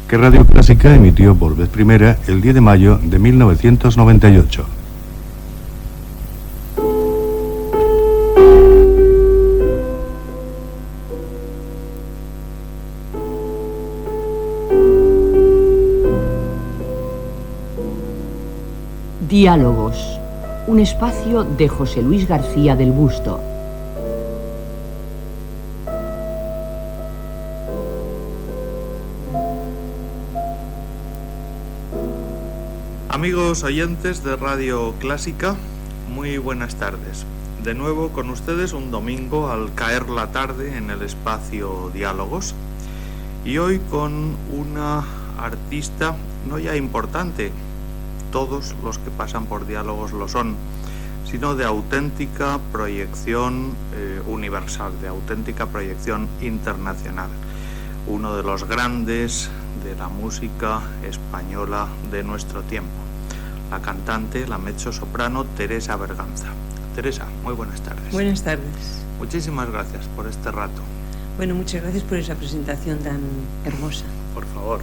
que Radio Clásica emitió por vez primera el 10 de mayo de 1998. Diálogos, un espacio de José Luis García del Busto. Amigos oyentes de Radio Clásica, muy buenas tardes. De nuevo con ustedes un domingo al caer la tarde en el espacio Diálogos, y hoy con una artista no ya importante, todos los que pasan por Diálogos lo son, sino de auténtica proyección universal, de auténtica proyección internacional. Uno de los grandes de la música española de nuestro tiempo, la cantante, la mezzosoprano Teresa Berganza. Teresa, muy buenas tardes. Buenas tardes. Muchísimas gracias por este rato. Bueno, muchas gracias por esa presentación tan hermosa. Por favor.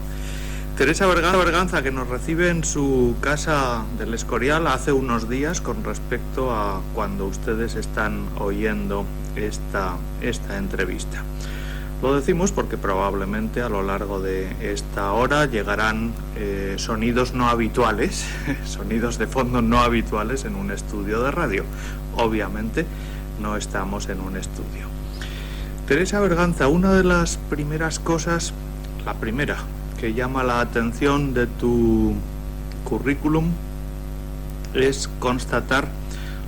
Teresa Berganza, que nos recibe en su casa del Escorial hace unos días con respecto a cuando ustedes están oyendo esta entrevista. Lo decimos porque probablemente a lo largo de esta hora llegarán sonidos no habituales, sonidos de fondo no habituales en un estudio de radio. Obviamente no estamos en un estudio. Teresa Berganza, una de las primeras cosas, la primera que llama la atención de tu currículum es constatar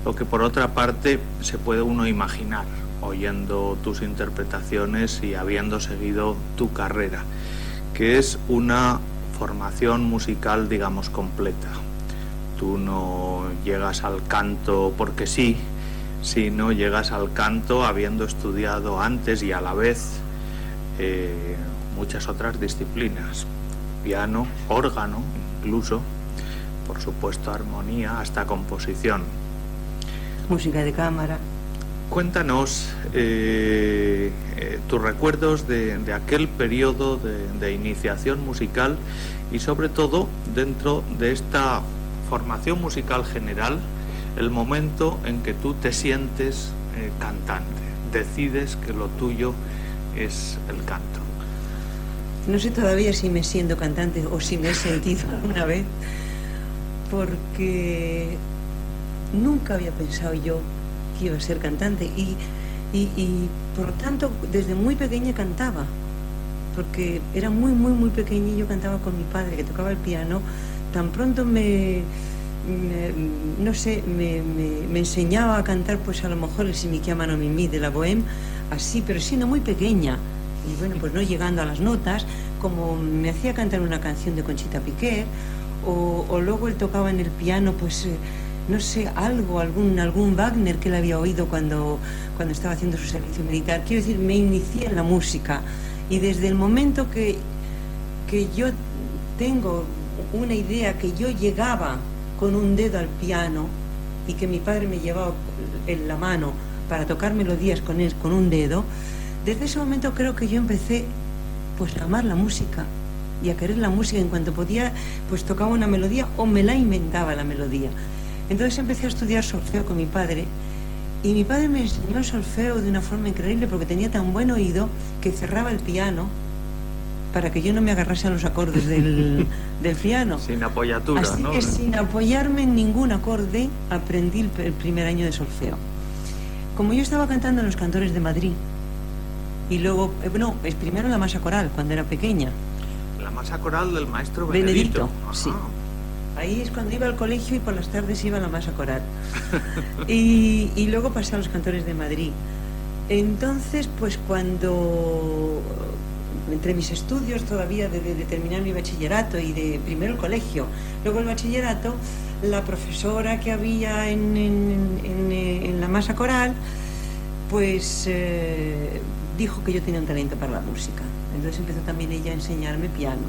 lo que por otra parte se puede uno imaginar oyendo tus interpretaciones y habiendo seguido tu carrera, que es una formación musical, digamos, completa. Tú no llegas al canto porque sí, sino llegas al canto habiendo estudiado antes y a la vez muchas otras disciplinas, piano, órgano, incluso, por supuesto, armonía, hasta composición. Música de cámara. Cuéntanos tus recuerdos de aquel periodo de iniciación musical y sobre todo dentro de esta formación musical general, el momento en que tú te sientes cantante, decides que lo tuyo es el canto. No sé todavía si me siento cantante o si me he sentido alguna vez, porque nunca había pensado yo que iba a ser cantante y por lo tanto desde muy pequeña cantaba, porque era muy pequeña y yo cantaba con mi padre que tocaba el piano. Tan pronto me enseñaba a cantar, pues a lo mejor el Si mi chiamano Mimì de la Bohème, así, pero siendo muy pequeña. Y bueno, pues no llegando a las notas, como me hacía cantar una canción de Conchita Piquer, o luego él tocaba en el piano, pues no sé, algún Wagner que él había oído cuando estaba haciendo su servicio militar. Quiero decir, me inicié en la música, y desde el momento que yo tengo una idea, que yo llegaba con un dedo al piano y que mi padre me llevaba en la mano para tocar melodías con él, con un dedo, desde ese momento creo que yo empecé pues a amar la música y a querer la música. En cuanto podía, pues tocaba una melodía o me la inventaba la melodía. Entonces empecé a estudiar solfeo con mi padre, y mi padre me enseñó el solfeo de una forma increíble, porque tenía tan buen oído que cerraba el piano para que yo no me agarrase a los acordes del piano. Sin apoyatura, así, ¿no? Así que sin apoyarme en ningún acorde aprendí el primer año de solfeo. Como yo estaba cantando en los cantores de Madrid, y luego, primero la masa coral, cuando era pequeña. La masa coral del maestro Benedito. Sí. Ahí es cuando iba al colegio y por las tardes iba a la masa coral. y luego pasé a los cantores de Madrid. Entonces, pues cuando, entre mis estudios todavía de terminar mi bachillerato y de primero el colegio, luego el bachillerato, la profesora que había en la masa coral, pues dijo que yo tenía un talento para la música. Entonces empezó también ella a enseñarme piano.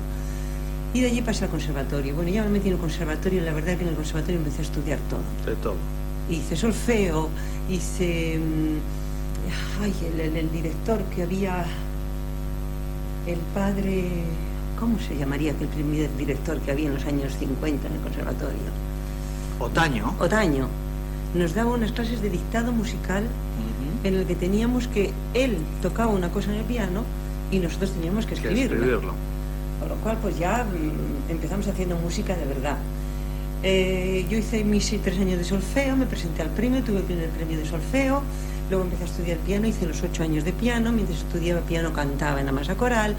Y de allí pasé al conservatorio. Bueno, ya me metí en el conservatorio, y la verdad es que en el conservatorio empecé a estudiar todo. De todo. Hice solfeo, hice... el director que había... El padre... ¿cómo se llamaría aquel primer director que había en los años 50 en el conservatorio? Otaño. Otaño. Nos daba unas clases de dictado musical en el que teníamos que él tocaba una cosa en el piano y nosotros teníamos que escribirlo. Con lo cual pues ya empezamos haciendo música de verdad. Yo hice mis 3 años de solfeo, me presenté al premio, tuve el primer premio de solfeo, luego empecé a estudiar piano, hice los 8 años de piano, mientras estudiaba piano cantaba en la masa coral,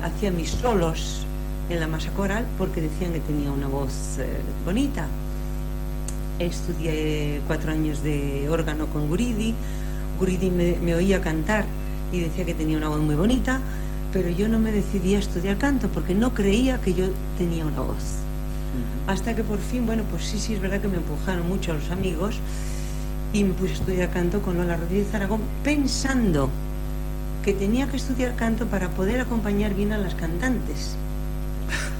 hacía mis solos en la masa coral porque decían que tenía una voz bonita. Estudié 4 años de órgano con Guridi. Guridi me oía cantar y decía que tenía una voz muy bonita, pero yo no me decidí a estudiar canto porque no creía que yo tenía una voz. Hasta que por fin, bueno, pues sí, es verdad que me empujaron mucho los amigos y me puse a estudiar canto con Lola Rodríguez Aragón, pensando que tenía que estudiar canto para poder acompañar bien a las cantantes,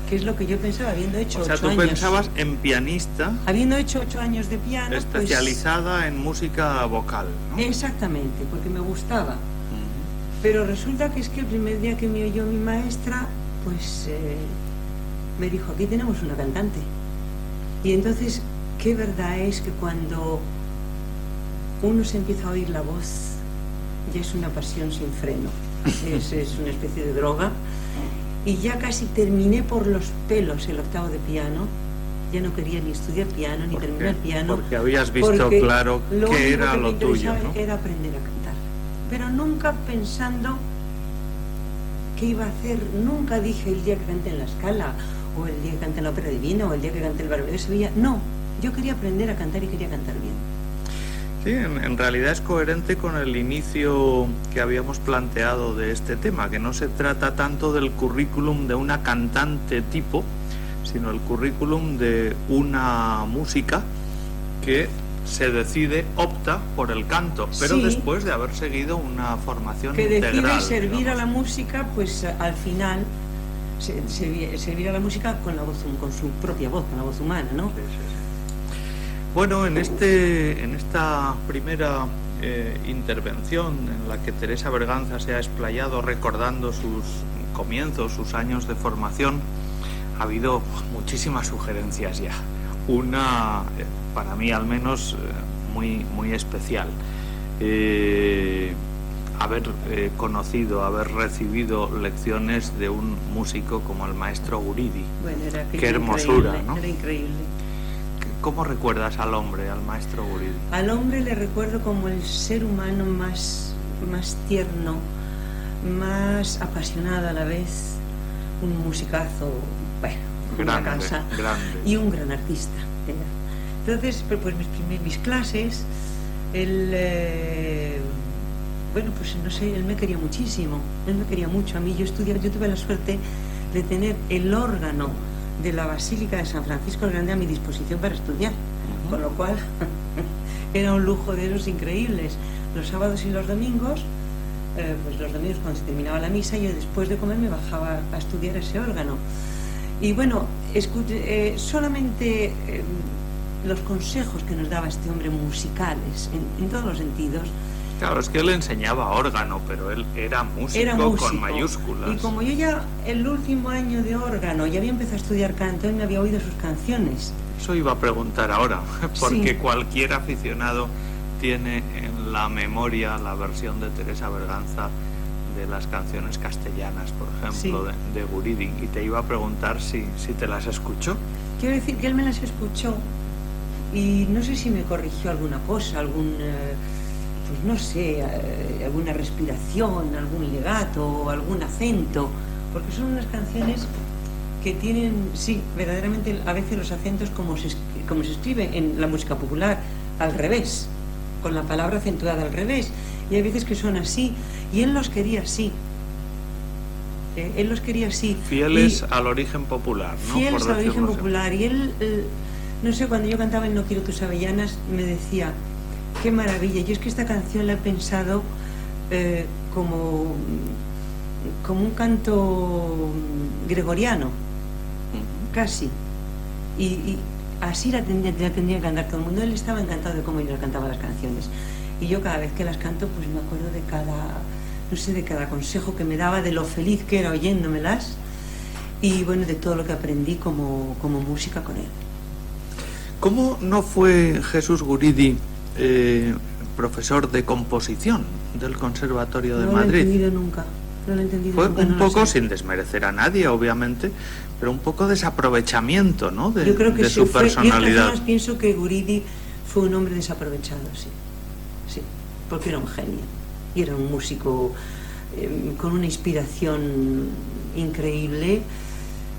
que es lo que yo pensaba, habiendo hecho 8 años. O sea, tú pensabas en pianista. Habiendo hecho 8 años de piano. Especializada pues, en música vocal, ¿no? Exactamente, porque me gustaba. Pero resulta que es que el primer día que me oyó mi maestra, pues me dijo, aquí tenemos una cantante. Y entonces, qué verdad es que cuando uno se empieza a oír la voz, ya es una pasión sin freno. Es una especie de droga. Y ya casi terminé por los pelos el octavo de piano. Ya no quería ni estudiar piano, ni terminar piano. Porque habías visto claro que era lo tuyo, ¿no? Era aprender a cantar. Pero nunca pensando qué iba a hacer. Nunca dije el día que cante en la Scala, o el día que cante en la Ópera Divina, o el día que cante el Barbero de Sevilla. No, yo quería aprender a cantar y quería cantar bien. Sí, en realidad es coherente con el inicio que habíamos planteado de este tema, que no se trata tanto del currículum de una cantante tipo, sino el currículum de una música que se decide, opta por el canto, pero sí, después de haber seguido una formación que integral. Que decide servir a la música, pues al final servir a la música con la voz, con su propia voz, con la voz humana, ¿no? Sí, sí, sí. Bueno, en esta primera intervención en la que Teresa Berganza se ha explayado recordando sus comienzos, sus años de formación, ha habido muchísimas sugerencias ya. Una, para mí al menos, muy especial. Haber conocido, haber recibido lecciones de un músico como el maestro Guridi. Bueno, era qué hermosura, ¿no? Era increíble. ¿Cómo recuerdas al hombre, al maestro Guridi? Al hombre le recuerdo como el ser humano más tierno, más apasionado a la vez, un musicazo, bueno, grande, una casa, grande. Y un gran artista. Entonces, pues mis clases, él, bueno, pues no sé, él me quería muchísimo, él me quería mucho. A mí yo tuve la suerte de tener el órgano de la Basílica de San Francisco el Grande a mi disposición para estudiar, con lo cual era un lujo de esos increíbles. Los sábados y los domingos, pues los domingos cuando se terminaba la misa, yo después de comer me bajaba a estudiar ese órgano. Y bueno, solamente los consejos que nos daba este hombre musicales, en todos los sentidos. Claro, es que él enseñaba órgano, pero él era músico con mayúsculas. Y como yo ya el último año de órgano ya había empezado a estudiar canto, él me había oído sus canciones. Eso iba a preguntar ahora, porque sí, cualquier aficionado tiene en la memoria la versión de Teresa Berganza de las canciones castellanas, por ejemplo, sí, de Guridi, y te iba a preguntar si te las escuchó. Quiero decir que él me las escuchó y no sé si me corrigió alguna cosa, pues no sé, alguna respiración, algún legato, algún acento, porque son unas canciones que tienen, sí, verdaderamente a veces los acentos como se escribe en la música popular, al revés, con la palabra acentuada al revés, y hay veces que son así, y él los quería así. Él los quería así. Fieles al origen popular, ¿no? Fieles al origen popular, y él, no sé, cuando yo cantaba el No quiero tus avellanas, me decía, qué maravilla, yo es que esta canción la he pensado como un canto gregoriano, casi, y así la tendría que cantar todo el mundo. Él estaba encantado de cómo yo cantaba las canciones, y yo cada vez que las canto pues me acuerdo no sé, de cada consejo que me daba, de lo feliz que era oyéndomelas y bueno, de todo lo que aprendí como música con él. ¿Cómo no fue Jesús Guridi profesor de composición del Conservatorio de No Madrid? lo he entendido nunca. No lo he entendido Fue nunca, un no lo poco, sé. sin desmerecer a nadie, obviamente, pero un poco desaprovechamiento, ¿no? de, Yo creo que de sí su fue. Yo de todas personalidad. formas pienso que Guridi fue un hombre desaprovechado, sí. Sí, porque era un genio. Y era un músico con una inspiración increíble,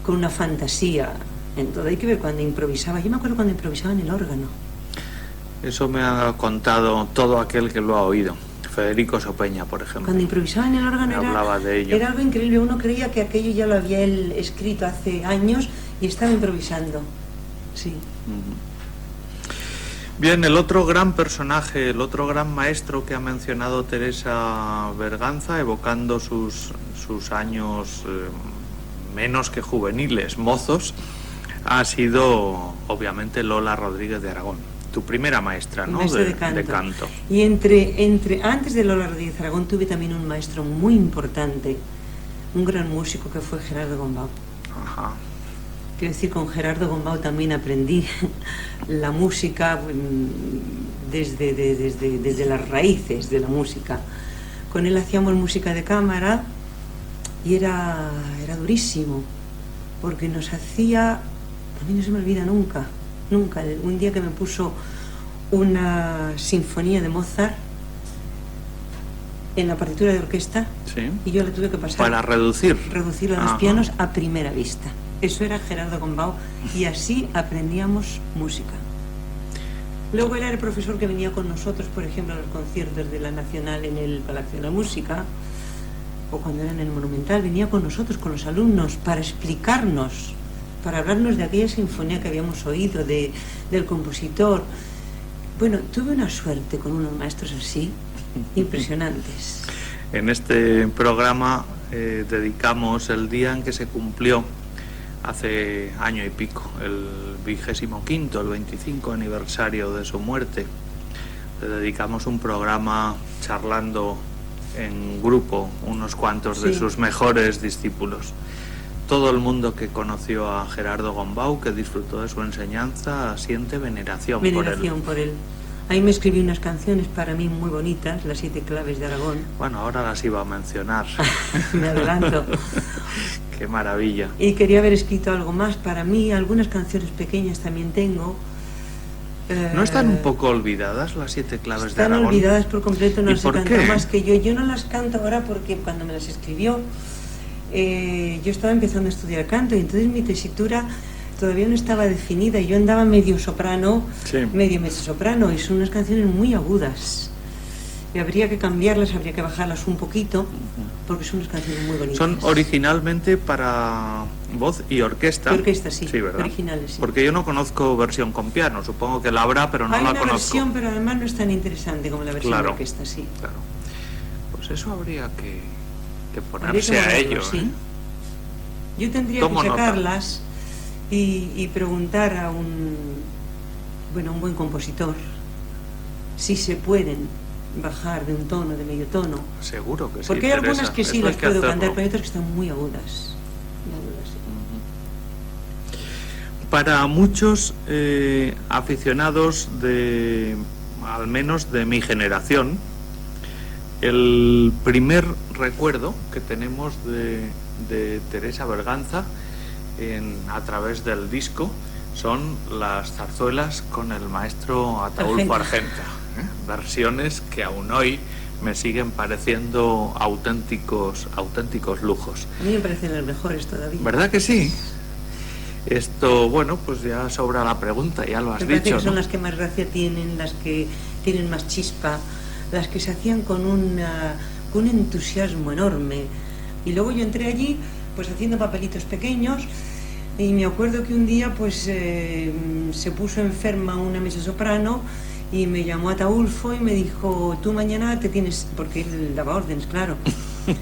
con una fantasía. Entonces hay que ver cuando improvisaba. Yo me acuerdo cuando improvisaba en el órgano. Eso me ha contado todo aquel que lo ha oído. Federico Sopeña, por ejemplo. Cuando improvisaba en el órgano Me hablaba de ello. era algo increíble. Uno creía que aquello ya lo había él escrito hace años y estaba improvisando. Sí. Bien, el otro gran personaje, el otro gran maestro que ha mencionado Teresa Berganza, evocando sus años menos que juveniles, mozos, ha sido obviamente Lola Rodríguez de Aragón, tu primera maestra, ¿no? Maestra de canto. Y antes de Lola Rodríguez Aragón tuve también un maestro muy importante, un gran músico que fue Gerardo Gombau. Ajá. Quiero decir, con Gerardo Gombau también aprendí la música desde las raíces de la música. Con él hacíamos música de cámara y era durísimo, porque nos hacía, a mí no se me olvida nunca, un día que me puso una sinfonía de Mozart en la partitura de orquesta, Sí. y yo la tuve que pasar Para reducirlo a los Ajá. pianos a primera vista. Eso era Gerardo Gombau y así aprendíamos música. Luego él era el profesor que venía con nosotros, por ejemplo, a los conciertos de la Nacional en el Palacio de la Música, o cuando era en el Monumental, venía con nosotros, con los alumnos, para explicarnos, para hablarnos de aquella sinfonía que habíamos oído, del compositor. Bueno, tuve una suerte con unos maestros así, impresionantes. En este programa dedicamos el día en que se cumplió, hace año y pico, el 25º, el 25 aniversario de su muerte. Le dedicamos un programa charlando en grupo, unos cuantos de Sí. sus mejores discípulos. Todo el mundo que conoció a Gerardo Gombau, que disfrutó de su enseñanza, siente veneración Por él. Ahí me escribí unas canciones para mí muy bonitas, las 7 claves de Aragón. Bueno, ahora las iba a mencionar. Me adelanto. Qué maravilla. Y quería haber escrito algo más para mí, algunas canciones pequeñas también tengo. ¿No están un poco olvidadas las 7 claves de Aragón? Están olvidadas por completo, no ¿Y se por cantan qué? más que yo. Yo no las canto ahora porque cuando me las escribió, yo estaba empezando a estudiar canto y entonces mi tesitura todavía no estaba definida. Yo andaba medio soprano, Sí. medio mezzosoprano, y son unas canciones muy agudas. Y habría que cambiarlas, habría que bajarlas un poquito, porque son unas canciones muy bonitas. Son originalmente para voz y orquesta. Y orquesta, sí, ¿verdad? originales, sí. Porque yo no conozco versión con piano, supongo que la habrá, pero no Hay la una conozco. versión, pero además no es tan interesante como la versión Claro. de orquesta, sí. Claro. Pues eso habría que Habría ponerse que a moverlo, ello. sí. ¿eh? Yo tendría Tomo que nota. sacarlas y preguntar a un buen compositor si se pueden bajar de un tono, de medio tono. Seguro que sí. Porque hay algunas Teresa, que sí eso las hay que puedo hacerlo. cantar, pero hay otras que están muy agudas. Muy agudas, sí. Para muchos aficionados al menos de mi generación, el primer recuerdo que tenemos de Teresa Berganza a través del disco son las zarzuelas con el maestro Ataúlfo Argenta, versiones que aún hoy me siguen pareciendo auténticos lujos. A mí me parecen las mejores todavía. ¿Verdad que sí? Esto, bueno, pues ya sobra la pregunta, ya lo has Me parece dicho, que son ¿no? las que más gracia tienen, las que tienen más chispa, las que se hacían con un entusiasmo enorme. Y luego yo entré allí pues haciendo papelitos pequeños y me acuerdo que un día pues se puso enferma una mezzosoprano y me llamó Ataúlfo y me dijo, tú mañana te tienes, porque él daba órdenes, claro,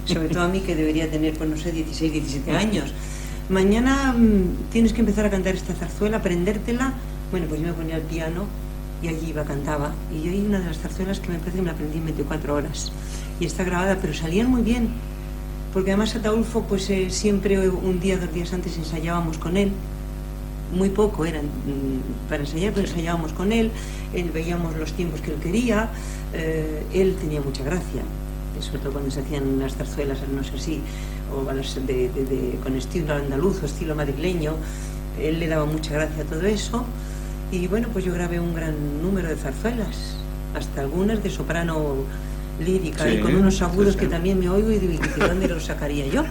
sobre todo a mí que debería tener pues no sé 16, 17 años, mañana tienes que empezar a cantar esta zarzuela, aprendértela. Bueno, pues yo me ponía al piano y allí iba, cantaba. Y yo hay una de las zarzuelas que me parece que me la aprendí en 24 horas. Y está grabada, pero salían muy bien. Porque además Ataulfo, pues siempre un día, 2 días antes ensayábamos con él. Muy poco eran para ensayar, pero ensayábamos con él, veíamos los tiempos que él quería, él tenía mucha gracia, sobre todo cuando se hacían las zarzuelas, no sé si, o a las con estilo andaluz o estilo madrileño, él le daba mucha gracia a todo eso, y bueno, pues yo grabé un gran número de zarzuelas, hasta algunas de soprano lírica, sí, y con unos agudos sí. que también me oigo y digo, ¿de dónde los sacaría yo?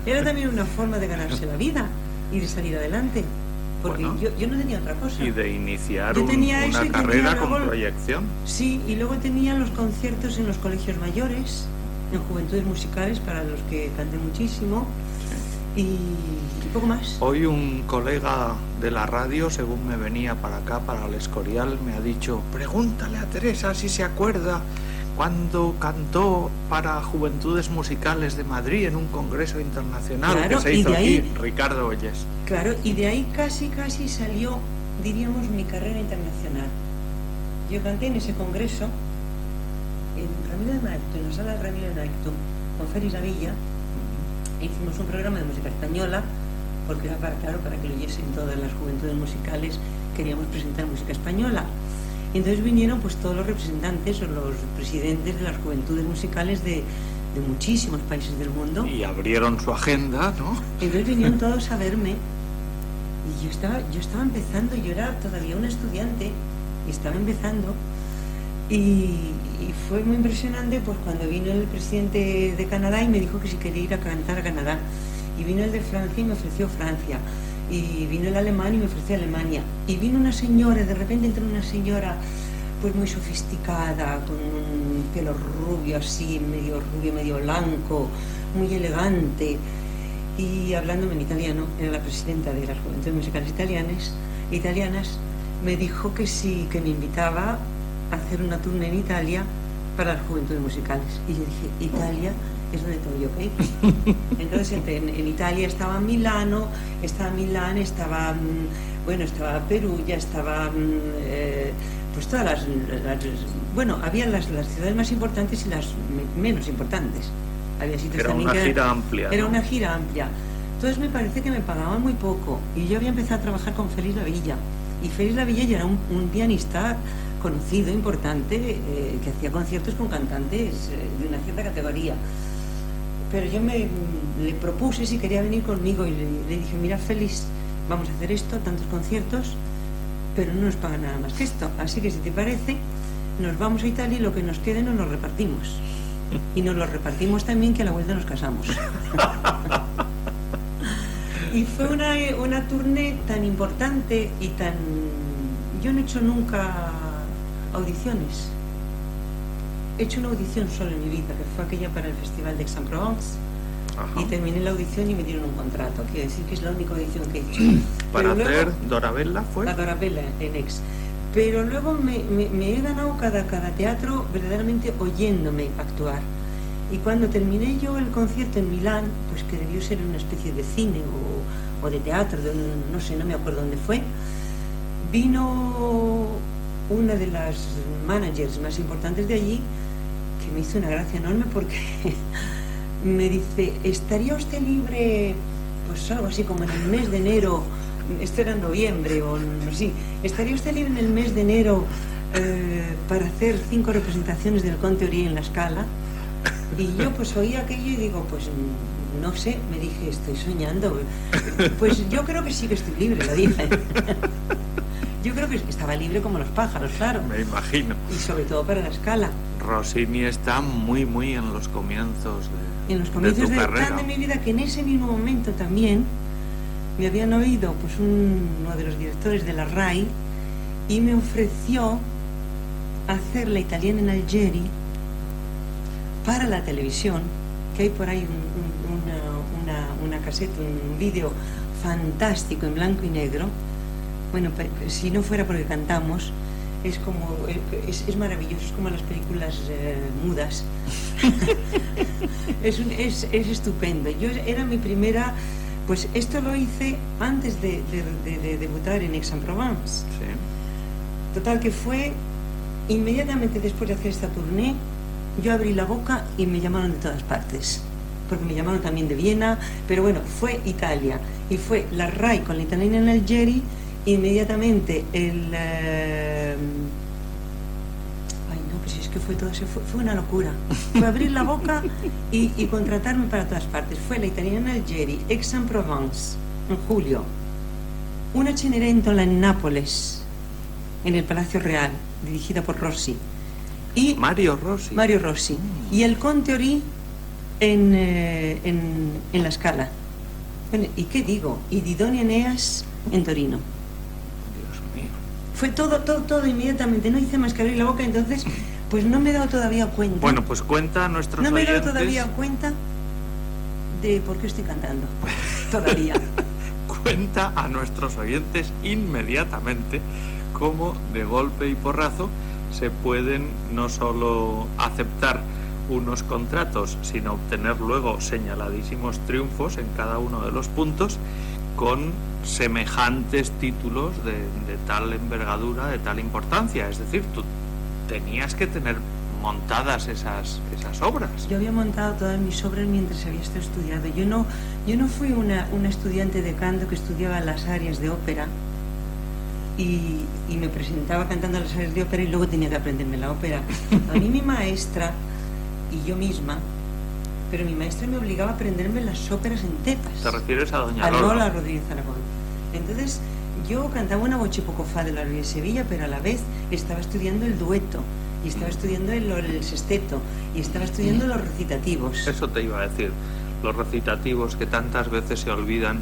Era también una forma de ganarse la vida y de salir adelante, porque Bueno, yo no tenía otra cosa. Y de iniciar Yo tenía eso una y tenía carrera luego con proyección. Sí, y luego tenía los conciertos en los colegios mayores, en juventudes musicales, para los que canté muchísimo, y poco más. Hoy un colega de la radio, según me venía para acá, para el Escorial, me ha dicho, pregúntale a Teresa si se acuerda cuando cantó para Juventudes Musicales de Madrid en un congreso internacional, Claro, que se y hizo de ahí- aquí, Ricardo Olles. Claro, y de ahí casi salió, diríamos, mi carrera internacional. Yo canté en ese congreso, en Ramiro de Maeztu, en la sala de Ramiro de Maeztu, con Félix Lavilla. Hicimos un programa de música española, porque era para que lo oyesen todas las juventudes musicales, queríamos presentar música española. Y entonces vinieron pues todos los representantes o los presidentes de las juventudes musicales de muchísimos países del mundo. Y abrieron su agenda, ¿no? Entonces vinieron todos a verme y yo estaba empezando, yo era todavía una estudiante y estaba empezando y fue muy impresionante pues cuando vino el presidente de Canadá y me dijo que si quería ir a cantar a Canadá, y vino el de Francia y me ofreció Francia, y vino el alemán y me ofreció Alemania, y vino una señora, de repente entró una señora pues muy sofisticada, con un pelo rubio así, medio rubio, medio blanco, muy elegante, y hablándome en italiano, era la presidenta de las Juventudes Musicales Italianas, me dijo que sí, que me invitaba a hacer una tournée en Italia para las Juventudes Musicales. Y yo dije, Italia es donde tengo yo que ir. Entonces en Italia estaba Milán, estaba Perugia, estaba pues todas las bueno, había las ciudades más importantes y las menos importantes. Había sitios Era también una que gira amplia, Era ¿no? una gira amplia. Entonces me parece que me pagaban muy poco. Y yo había empezado a trabajar con Félix Lavilla. Y Félix Lavilla ya era un pianista conocido, importante, que hacía conciertos con cantantes de una cierta categoría. Pero yo le propuse si quería venir conmigo y le dije, mira Félix, vamos a hacer esto, tantos conciertos, pero no nos pagan nada más que esto. Así que si te parece, nos vamos a Italia y lo que nos quede nos lo repartimos. Y nos lo repartimos también, que a la vuelta nos casamos. Y fue una tournée tan importante y tan... Yo no he hecho nunca audiciones. He hecho una audición solo en mi vida, que fue aquella para el Festival de Aix-en-Provence. Ajá. Y terminé la audición y me dieron un contrato. Quiero decir que es la única audición que he hecho. Para Pero hacer luego, Dorabella fue. la Dorabella en Aix. Pero luego me he ganado cada teatro verdaderamente oyéndome actuar. Y cuando terminé yo el concierto en Milán, pues que debió ser una especie de cine o de teatro, no sé, no me acuerdo dónde fue, vino una de las managers más importantes de allí, que me hizo una gracia enorme porque me dice, ¿estaría usted libre, pues algo así como en el mes de enero? Esto era en noviembre o no sé, ¿estaría usted libre en el mes de enero para hacer 5 representaciones del Conte Orí en la Scala? Y yo pues oí aquello y digo, pues no sé, me dije, estoy soñando. Pues yo creo que sí que estoy libre, lo dije. Yo creo que estaba libre como los pájaros, claro. Me imagino. Y sobre todo para la Scala. Rossini está muy en los comienzos de En los comienzos tu carrera. tan de mi vida, que en ese mismo momento también me habían oído pues uno de los directores de la RAI y me ofreció hacer La italiana en Algeri para la televisión, que hay por ahí una caseta, un vídeo fantástico en blanco y negro. Bueno, si no fuera porque cantamos, es como es maravilloso, es como las películas mudas. es estupendo. Yo era mi primera Pues esto lo hice antes de debutar en Aix-en-Provence. Sí. Total, que fue inmediatamente después de hacer esta tournée, yo abrí la boca y me llamaron de todas partes. Porque me llamaron también de Viena, pero bueno, fue Italia. Y fue la RAI con la italiana en Algeri, inmediatamente el... Ay, no, pues es que fue todo, fue una locura. Fue abrir la boca y contratarme para todas partes. Fue la italiana en Algeri, Aix-en-Provence, en julio. Una Cenerentola en Nápoles, en el Palacio Real, dirigida por Rossi. Y Mario Rossi. Mario Rossi. Y el Conte Ori en La Scala. Bueno, ¿y qué digo? Y Didone Eneas en Torino. Dios mío. Fue todo inmediatamente. No hice más que abrir la boca, entonces pues no me he dado todavía cuenta. Bueno, pues cuenta a nuestros no me he oyentes... dado todavía cuenta de por qué estoy cantando. Todavía. Cuenta a nuestros oyentes inmediatamente cómo de golpe y porrazo se pueden no solo aceptar unos contratos, sino obtener luego señaladísimos triunfos en cada uno de los puntos con semejantes títulos de tal envergadura, de tal importancia. Es decir, tú tenías que tener montadas esas obras. Yo había montado todas mis obras mientras había estado estudiando. Yo no fui una estudiante de canto que estudiaba las áreas de ópera y me presentaba cantando las áreas de ópera y luego tenía que aprenderme la ópera. A mí mi maestra y yo misma, pero mi maestra me obligaba a aprenderme las óperas enteras. ¿Te refieres a doña Lola Rodríguez Aragón. Entonces yo cantaba una voce poco fa de la Ría de Sevilla, pero a la vez estaba estudiando el dueto, y estaba estudiando el sexteto, y estaba estudiando los recitativos. Eso te iba a decir, los recitativos que tantas veces se olvidan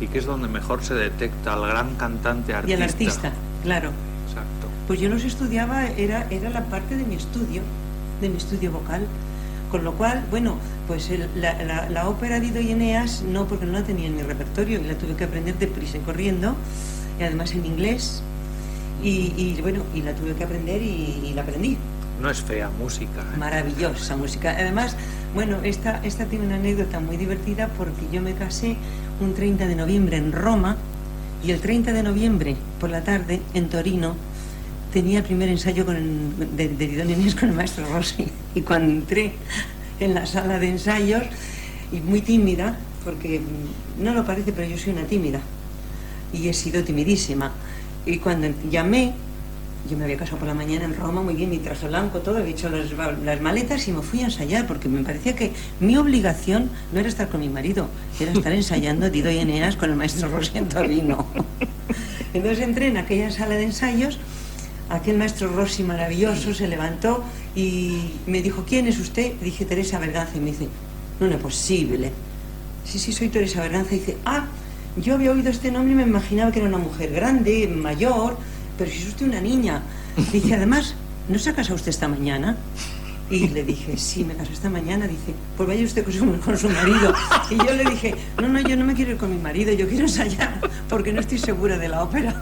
y que es donde mejor se detecta al gran cantante artista. Y al artista, claro. Exacto. Pues yo los estudiaba, era la parte de mi estudio vocal. Con lo cual, bueno, pues la ópera de Dido y Eneas no, porque no la tenía en mi repertorio y la tuve que aprender deprisa y corriendo, y además en inglés, y bueno, y la tuve que aprender y la aprendí. No es fea música, ¿eh? Maravillosa música. Además, bueno, esta tiene una anécdota muy divertida porque yo me casé un 30 de noviembre en Roma y el 30 de noviembre por la tarde en Torino tenía el primer ensayo de Didone Eneas con el maestro Rossi. Y cuando entré en la sala de ensayos, y muy tímida, porque no lo parece, pero yo soy una tímida, y he sido timidísima. Y cuando llamé, yo me había casado por la mañana en Roma, muy bien, mi traje blanco, todo, había hecho las maletas y me fui a ensayar, porque me parecía que mi obligación no era estar con mi marido, era estar ensayando Dido y Eneas con el maestro Rossi en Torino. Entonces entré en aquella sala de ensayos. Aquel maestro Rossi maravilloso se levantó y me dijo, ¿quién es usted? Dije, Teresa Berganza. Y me dice, no es posible. Sí, soy Teresa Berganza. Y dice, yo había oído este nombre y me imaginaba que era una mujer grande, mayor, pero si es usted una niña. Dice, además, ¿no se ha casado usted esta mañana? Y le dije, sí, me casé esta mañana. Dice, pues vaya usted con su marido. Y yo le dije, no, yo no me quiero ir con mi marido, yo quiero ensayar porque no estoy segura de la ópera.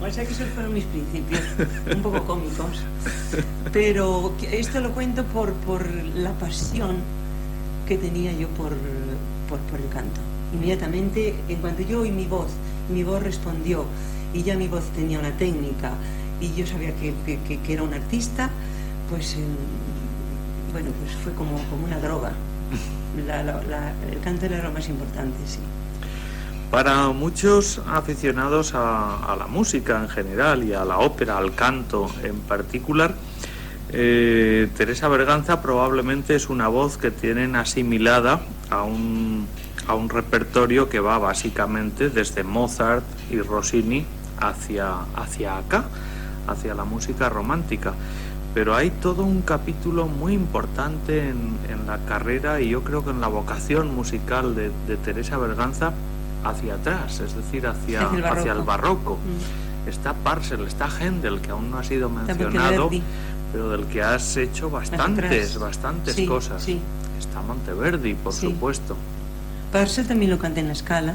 O sea que esos fueron mis principios, un poco cómicos, pero esto lo cuento por la pasión que tenía yo por el canto. Inmediatamente, en cuanto yo oí mi voz respondió, y ya mi voz tenía una técnica, y yo sabía que era un artista, pues bueno, pues fue como una droga. El canto era lo más importante, sí. Para muchos aficionados a la música en general y a la ópera, al canto en particular, Teresa Berganza probablemente es una voz que tienen asimilada a un repertorio que va básicamente desde Mozart y Rossini hacia acá, hacia la música romántica. Pero hay todo un capítulo muy importante en la carrera y yo creo que en la vocación musical de Teresa Berganza hacia atrás, es decir, hacia el barroco. Está Purcell, está Händel, que aún no ha sido mencionado, pero del que has hecho bastantes sí, cosas. Sí. Está Monteverdi, por supuesto. Purcell también lo canté en La Scala,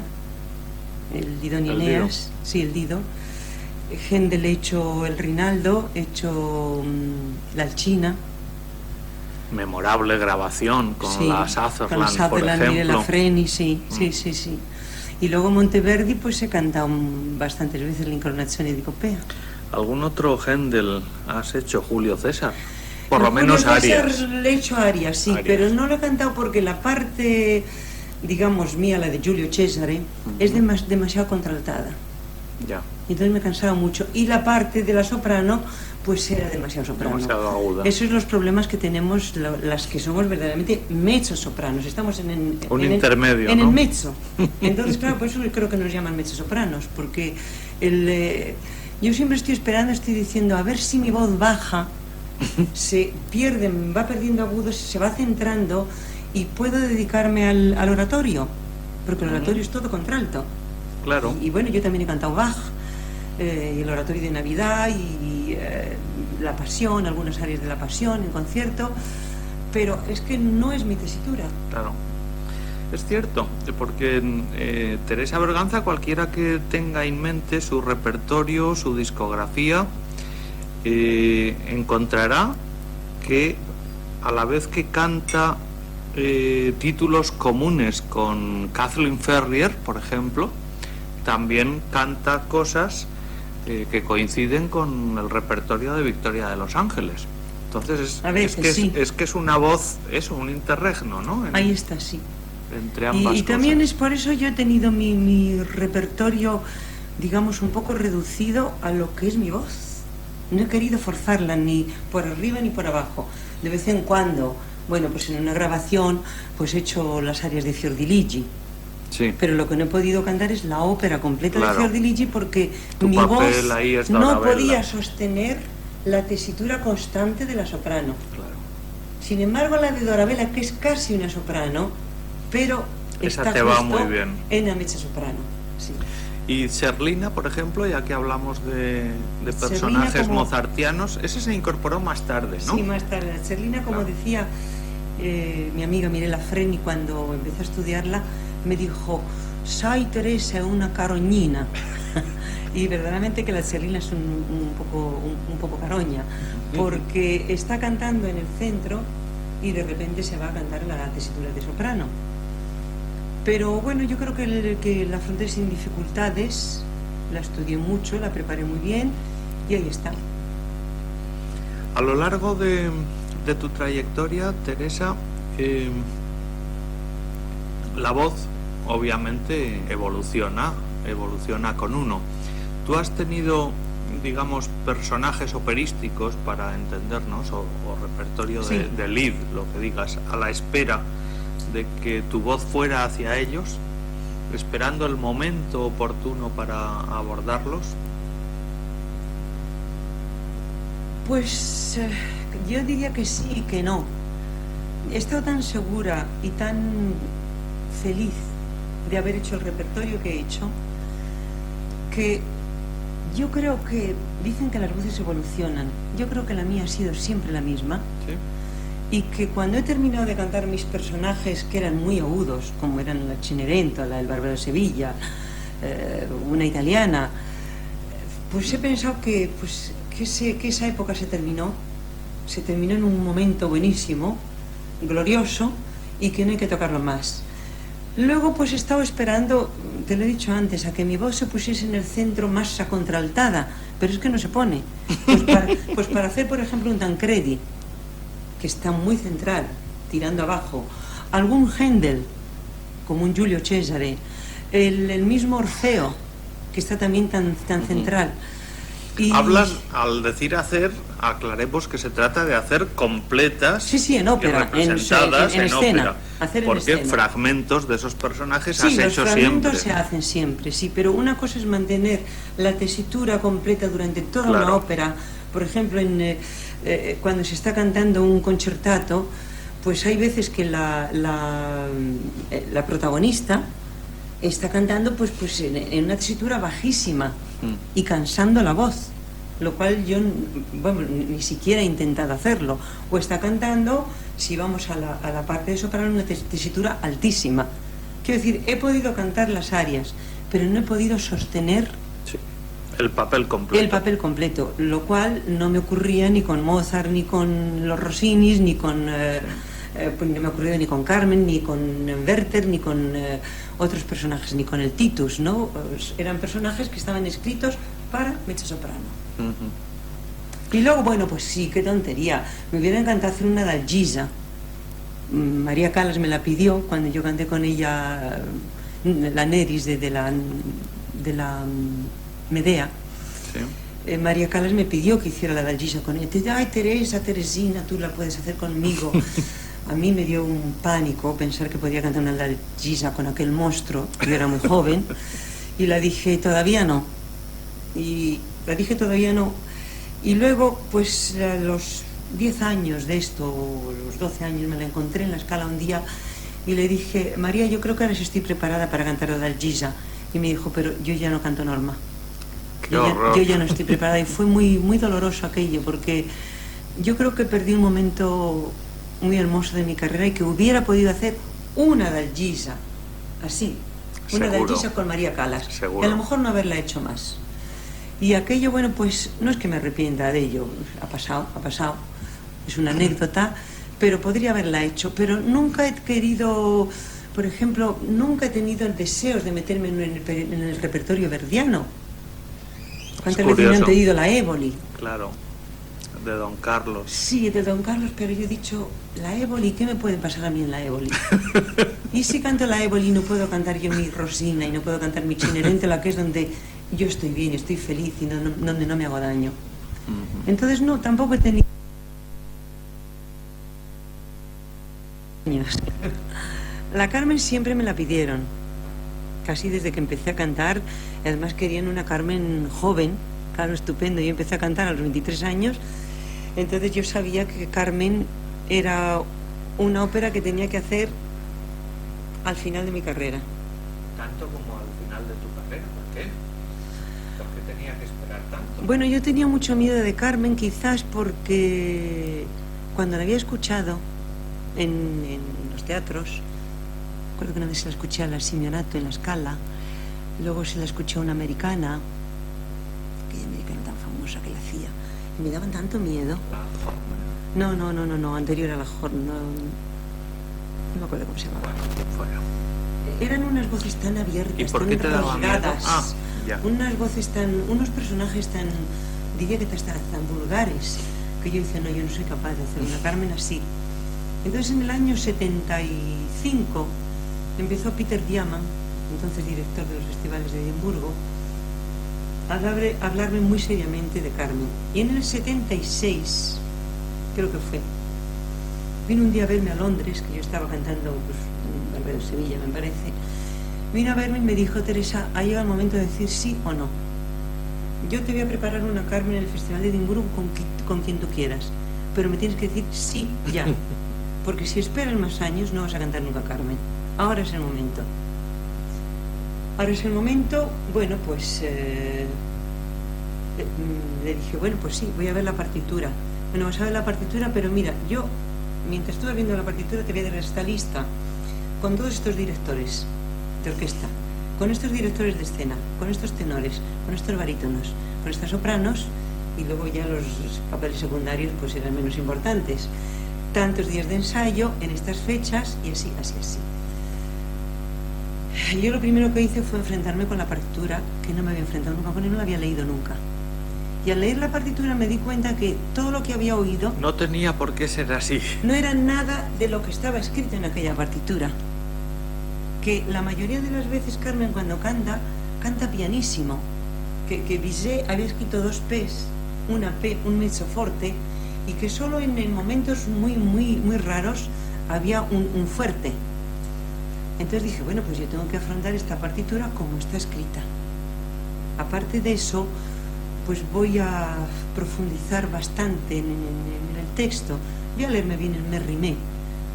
el Didone Eneas, sí, el Dido. Händel he hecho el Rinaldo, he hecho la Alcina, memorable grabación con Sí, la con Sutherland, la por Sutherland, Mirella ejemplo. Freni, sí. Y luego Monteverdi, pues he cantado bastantes veces l'incoronazione di Coppea. ¿Algún otro Händel has hecho? Julio César. Por lo Julio menos César arias. Le he hecho arias, sí, Arias. pero no lo he cantado porque la parte, digamos, mía, la de Giulio Cesare, es demasiado contraltada. Ya, Entonces me cansaba mucho. Y la parte de la soprano, pues era demasiado soprano. demasiado aguda. Esos son los problemas que tenemos las que somos verdaderamente mezzo sopranos. Estamos Un intermedio, en ¿no? el mezzo. Entonces, claro, por eso creo que nos llaman mezzo sopranos, porque yo siempre estoy esperando, estoy diciendo, a ver si mi voz baja, se pierde, va perdiendo agudos, se va centrando y puedo dedicarme al oratorio, porque el oratorio es todo contralto. Claro. Y bueno, yo también he cantado Bach, y el oratorio de Navidad y la Pasión, algunas áreas de la Pasión en concierto, pero es que no es mi tesitura. Claro. Es cierto, porque Teresa Berganza, cualquiera que tenga en mente su repertorio, su discografía, encontrará que a la vez que canta títulos comunes con Kathleen Ferrier, por ejemplo, también canta cosas que coinciden con el repertorio de Victoria de los Ángeles. Entonces A veces, sí. es que es una voz, eso, un interregno, ¿no? Ahí está, sí. Entre ambas Y también cosas. es por eso yo he tenido mi repertorio, digamos, un poco reducido a lo que es mi voz. No he querido forzarla ni por arriba ni por abajo. De vez en cuando, bueno, pues en una grabación, pues he hecho las áreas de Fiordiligi. Sí. Pero lo que no he podido cantar es la ópera completa Claro. de Fiordiligi porque Tu mi papel voz ahí es no Dolabella. podía sostener la tesitura constante de la soprano. Claro. Sin embargo, la de Dolabella, que es casi una soprano, pero Esa está te va justo muy bien. en la mezza soprano. Sí. Y Serlina, por ejemplo, ya que hablamos de Serlina personajes como- mozartianos, ese se incorporó más tarde, ¿no? Sí, más tarde. La Serlina, como Claro. decía mi amiga Mirella Freni cuando empecé a estudiarla, me dijo, sai Teresa, una caroñina. Y verdaderamente que la Serlina es un poco caroña, porque está cantando en el centro y de repente se va a cantar la tesitura de soprano. Pero bueno, yo creo que la afronté sin dificultades, la estudié mucho, la preparé muy bien y ahí está. A lo largo de tu trayectoria, Teresa, la voz obviamente evoluciona con uno. ¿Tú has tenido, digamos, personajes operísticos, para entendernos, o repertorio Sí. de lead, lo que digas, a la espera de que tu voz fuera hacia ellos, esperando el momento oportuno para abordarlos? Pues yo diría que sí y que no. He estado tan segura y tan feliz de haber hecho el repertorio que he hecho, que yo creo que dicen que las voces evolucionan. Yo creo que la mía ha sido siempre la misma. ¿Sí? Y que cuando he terminado de cantar mis personajes, que eran muy agudos, como eran la Cenerentola, el Bárbaro de Sevilla, una italiana, pues he pensado que esa época se terminó en un momento buenísimo, glorioso, y que no hay que tocarlo más. Luego pues he estado esperando, te lo he dicho antes, a que mi voz se pusiese en el centro más contraltada, pero es que no se pone. Pues para hacer, por ejemplo, un Tancredi, que está muy central, tirando abajo, algún Händel, como un Giulio Cesare, el mismo Orfeo, que está también tan central. Y... Hablas, al decir hacer, aclaremos que se trata de hacer completas, sí, en ópera, y representadas en escena, ópera, hacer en porque escena. Fragmentos de esos personajes Sí, has los hecho fragmentos siempre. se hacen siempre, sí, pero una cosa es mantener la tesitura completa durante toda Claro. una ópera. Por ejemplo, cuando se está cantando un concertato, pues hay veces que la protagonista está cantando pues en una tesitura bajísima y cansando la voz, lo cual yo ni siquiera he intentado hacerlo. O está cantando, si vamos a la parte de soprano, una tesitura altísima. Quiero decir, he podido cantar las arias, pero no he podido sostener Sí, El papel completo. El papel completo, lo cual no me ocurría ni con Mozart, ni con los Rossinis, ni con... pues no me ocurrió ni con Carmen, ni con Werther, ni con otros personajes, ni con el Titus, ¿no? Eran personajes que estaban escritos para mezzosoprano. Y luego, bueno, pues sí, qué tontería. Me hubiera encantado hacer una Dalgisa. María Callas me la pidió cuando yo canté con ella la Neris de la Medea. Sí. María Callas me pidió que hiciera la Dalgisa con ella. Te dice, ay, Teresa, Teresina, tú la puedes hacer conmigo. A mí me dio un pánico pensar que podía cantar una Dalgisa con aquel monstruo. Yo era muy joven. Y la dije, todavía no. Y la dije, todavía no. Y luego, pues a los 10 años de esto, los 12 años, me la encontré en la Scala un día y le dije, María, yo creo que ahora sí estoy preparada para cantar la Dalgisa. Y me dijo, pero yo ya no canto Norma. Yo ya no estoy preparada. Y fue muy, muy doloroso aquello, porque yo creo que perdí un momento muy hermoso de mi carrera y que hubiera podido hacer una Dalgisa, así, una Dalgisa con María Callas. Seguro. Y a lo mejor no haberla hecho más. Y aquello, bueno, pues no es que me arrepienta de ello, ha pasado, es una anécdota, pero podría haberla hecho. Pero nunca he querido, por ejemplo, nunca he tenido el deseo de meterme en el repertorio verdiano. ¿Cuántas veces me han pedido la Éboli? Claro, de Don Carlos. Sí, de Don Carlos, pero yo he dicho, la Éboli, ¿qué me puede pasar a mí en la Éboli? Y si canto la Éboli no puedo cantar yo mi Rosina y no puedo cantar mi Cenerentola, que es donde yo estoy bien, estoy feliz y donde no me hago daño. Entonces no, tampoco he tenido años. La Carmen siempre me la pidieron, casi desde que empecé a cantar. Además querían una Carmen joven, claro, estupendo. Yo empecé a cantar a los 23 años, entonces yo sabía que Carmen era una ópera que tenía que hacer al final de mi carrera. ¿Tanto como al final de tu carrera? ¿Por qué? ¿Por qué tenía que esperar tanto? Bueno, yo tenía mucho miedo de Carmen, quizás porque cuando la había escuchado en los teatros, recuerdo que una vez se la escuché a la Simeonato en la Scala, luego se la escuché a una americana, aquella americana tan famosa que la hacía, y me daban tanto miedo. No, anterior a la Horn, no me acuerdo cómo se llamaba. Fuera. Eran unas voces tan abiertas, ¿Y por tan qué te daba miedo? rasgadas, Ya. unas voces unos personajes tan, diría que tan vulgares, que yo decía, no, yo no soy capaz de hacer una Carmen así. Entonces en el año 75 empezó Peter Diamant, entonces director de los festivales de Edimburgo, a hablarme muy seriamente de Carmen. Y en el 76, creo que fue, vino un día a verme a Londres, que yo estaba cantando pues, en Barrio de Sevilla, me parece. Vino a verme y me dijo, Teresa, ha llegado el momento de decir sí o no. Yo te voy a preparar una Carmen en el Festival de Edimburgo con quien tú quieras, pero me tienes que decir sí ya, porque si esperas más años no vas a cantar nunca Carmen. Ahora es el momento. Ahora es el momento. Bueno, pues le dije, bueno, pues sí, voy a ver la partitura. Bueno, vas a ver la partitura, pero mira, yo, mientras tú vas viendo la partitura, te voy a dar esta lista con todos estos directores de orquesta, con estos directores de escena, con estos tenores, con estos barítonos, con estas sopranos, y luego ya los papeles secundarios pues eran menos importantes. Tantos días de ensayo en estas fechas y así. Yo lo primero que hice fue enfrentarme con la partitura, que no me había enfrentado nunca con él, no la había leído nunca. Y al leer la partitura me di cuenta que todo lo que había oído No tenía por qué ser así. no era nada de lo que estaba escrito en aquella partitura. Que la mayoría de las veces Carmen cuando canta pianísimo. Que Bizet había escrito 2 P's, una P, un mezzo forte, y que solo en momentos muy raros había un fuerte. Entonces dije, bueno, pues yo tengo que afrontar esta partitura como está escrita. Aparte de eso, pues voy a profundizar bastante en el texto. Voy a leerme bien el Me rimé,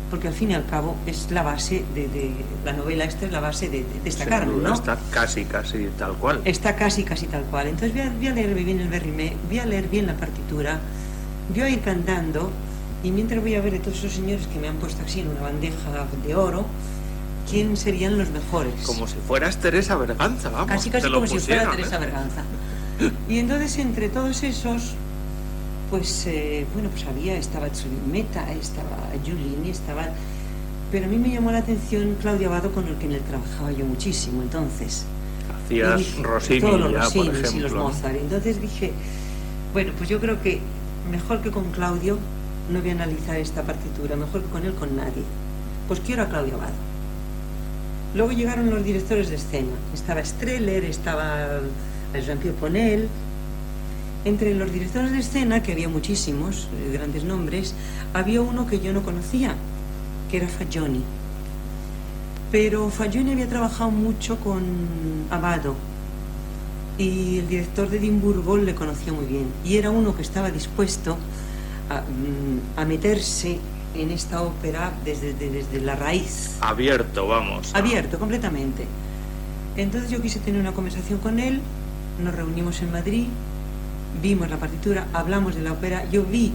porque al fin y al cabo es la base de la novela, esta es la base de esta Carmen, ¿no? Está casi tal cual. Está casi tal cual. Entonces voy a leerme bien el Me rimé, voy a leer bien la partitura, voy a ir cantando, y mientras voy a ver a todos esos señores que me han puesto así en una bandeja de oro, quién serían los mejores. Como si fueras Teresa Berganza, vamos. Casi te lo como si fuera pusieron, Teresa Berganza. Y entonces entre todos esos, pues bueno, pues estaba Tsulimeta, estaba Giulini, estaba... Pero a mí me llamó la atención Claudio Abbado, con el que en él trabajaba yo muchísimo entonces. Hacías dije, Rossini todos los ya, por Rossinis ejemplo, y los ¿no? Mozart. Entonces dije, bueno, pues yo creo que mejor que con Claudio no voy a analizar esta partitura, mejor que con él, con nadie. Pues quiero a Claudio Abbado. Luego llegaron los directores de escena. Estaba Streller, estaba Jean-Pierre Ponel. Entre los directores de escena, que había muchísimos, grandes nombres, había uno que yo no conocía, que era Fagioni. Pero Fagioni había trabajado mucho con Abbado y el director de Edimburgo le conocía muy bien. Y era uno que estaba dispuesto a meterse en esta ópera desde la raíz. Abierto, vamos. Abierto, completamente. Entonces yo quise tener una conversación con él, nos reunimos en Madrid, vimos la partitura, hablamos de la ópera, yo vi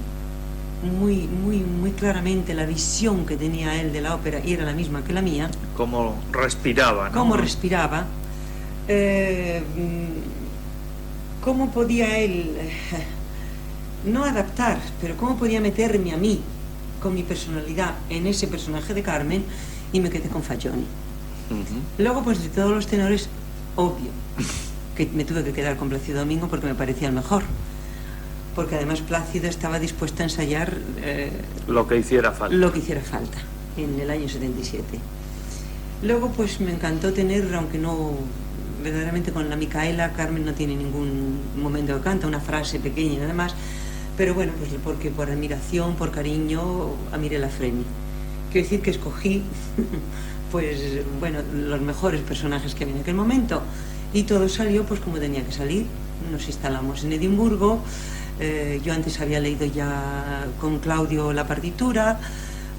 muy claramente la visión que tenía él de la ópera y era la misma que la mía. Cómo respiraba, ¿no? Cómo respiraba, cómo podía él no adaptar, pero cómo podía meterme a mí con mi personalidad en ese personaje de Carmen, y me quedé con Fagioni. Luego, pues de todos los tenores, obvio que me tuve que quedar con Plácido Domingo porque me parecía el mejor, porque además Plácido estaba dispuesto a ensayar lo que hiciera falta. Lo que hiciera falta en el año 77. Luego pues me encantó tener, aunque no verdaderamente con la Micaela, Carmen no tiene ningún momento que canta, una frase pequeña y nada más, pero bueno, pues porque por admiración, por cariño, a Mirella Freni. Quiero decir que escogí pues bueno, los mejores personajes que había en aquel momento, y todo salió pues como tenía que salir. Nos instalamos en Edimburgo. Yo antes había leído ya con Claudio la partitura,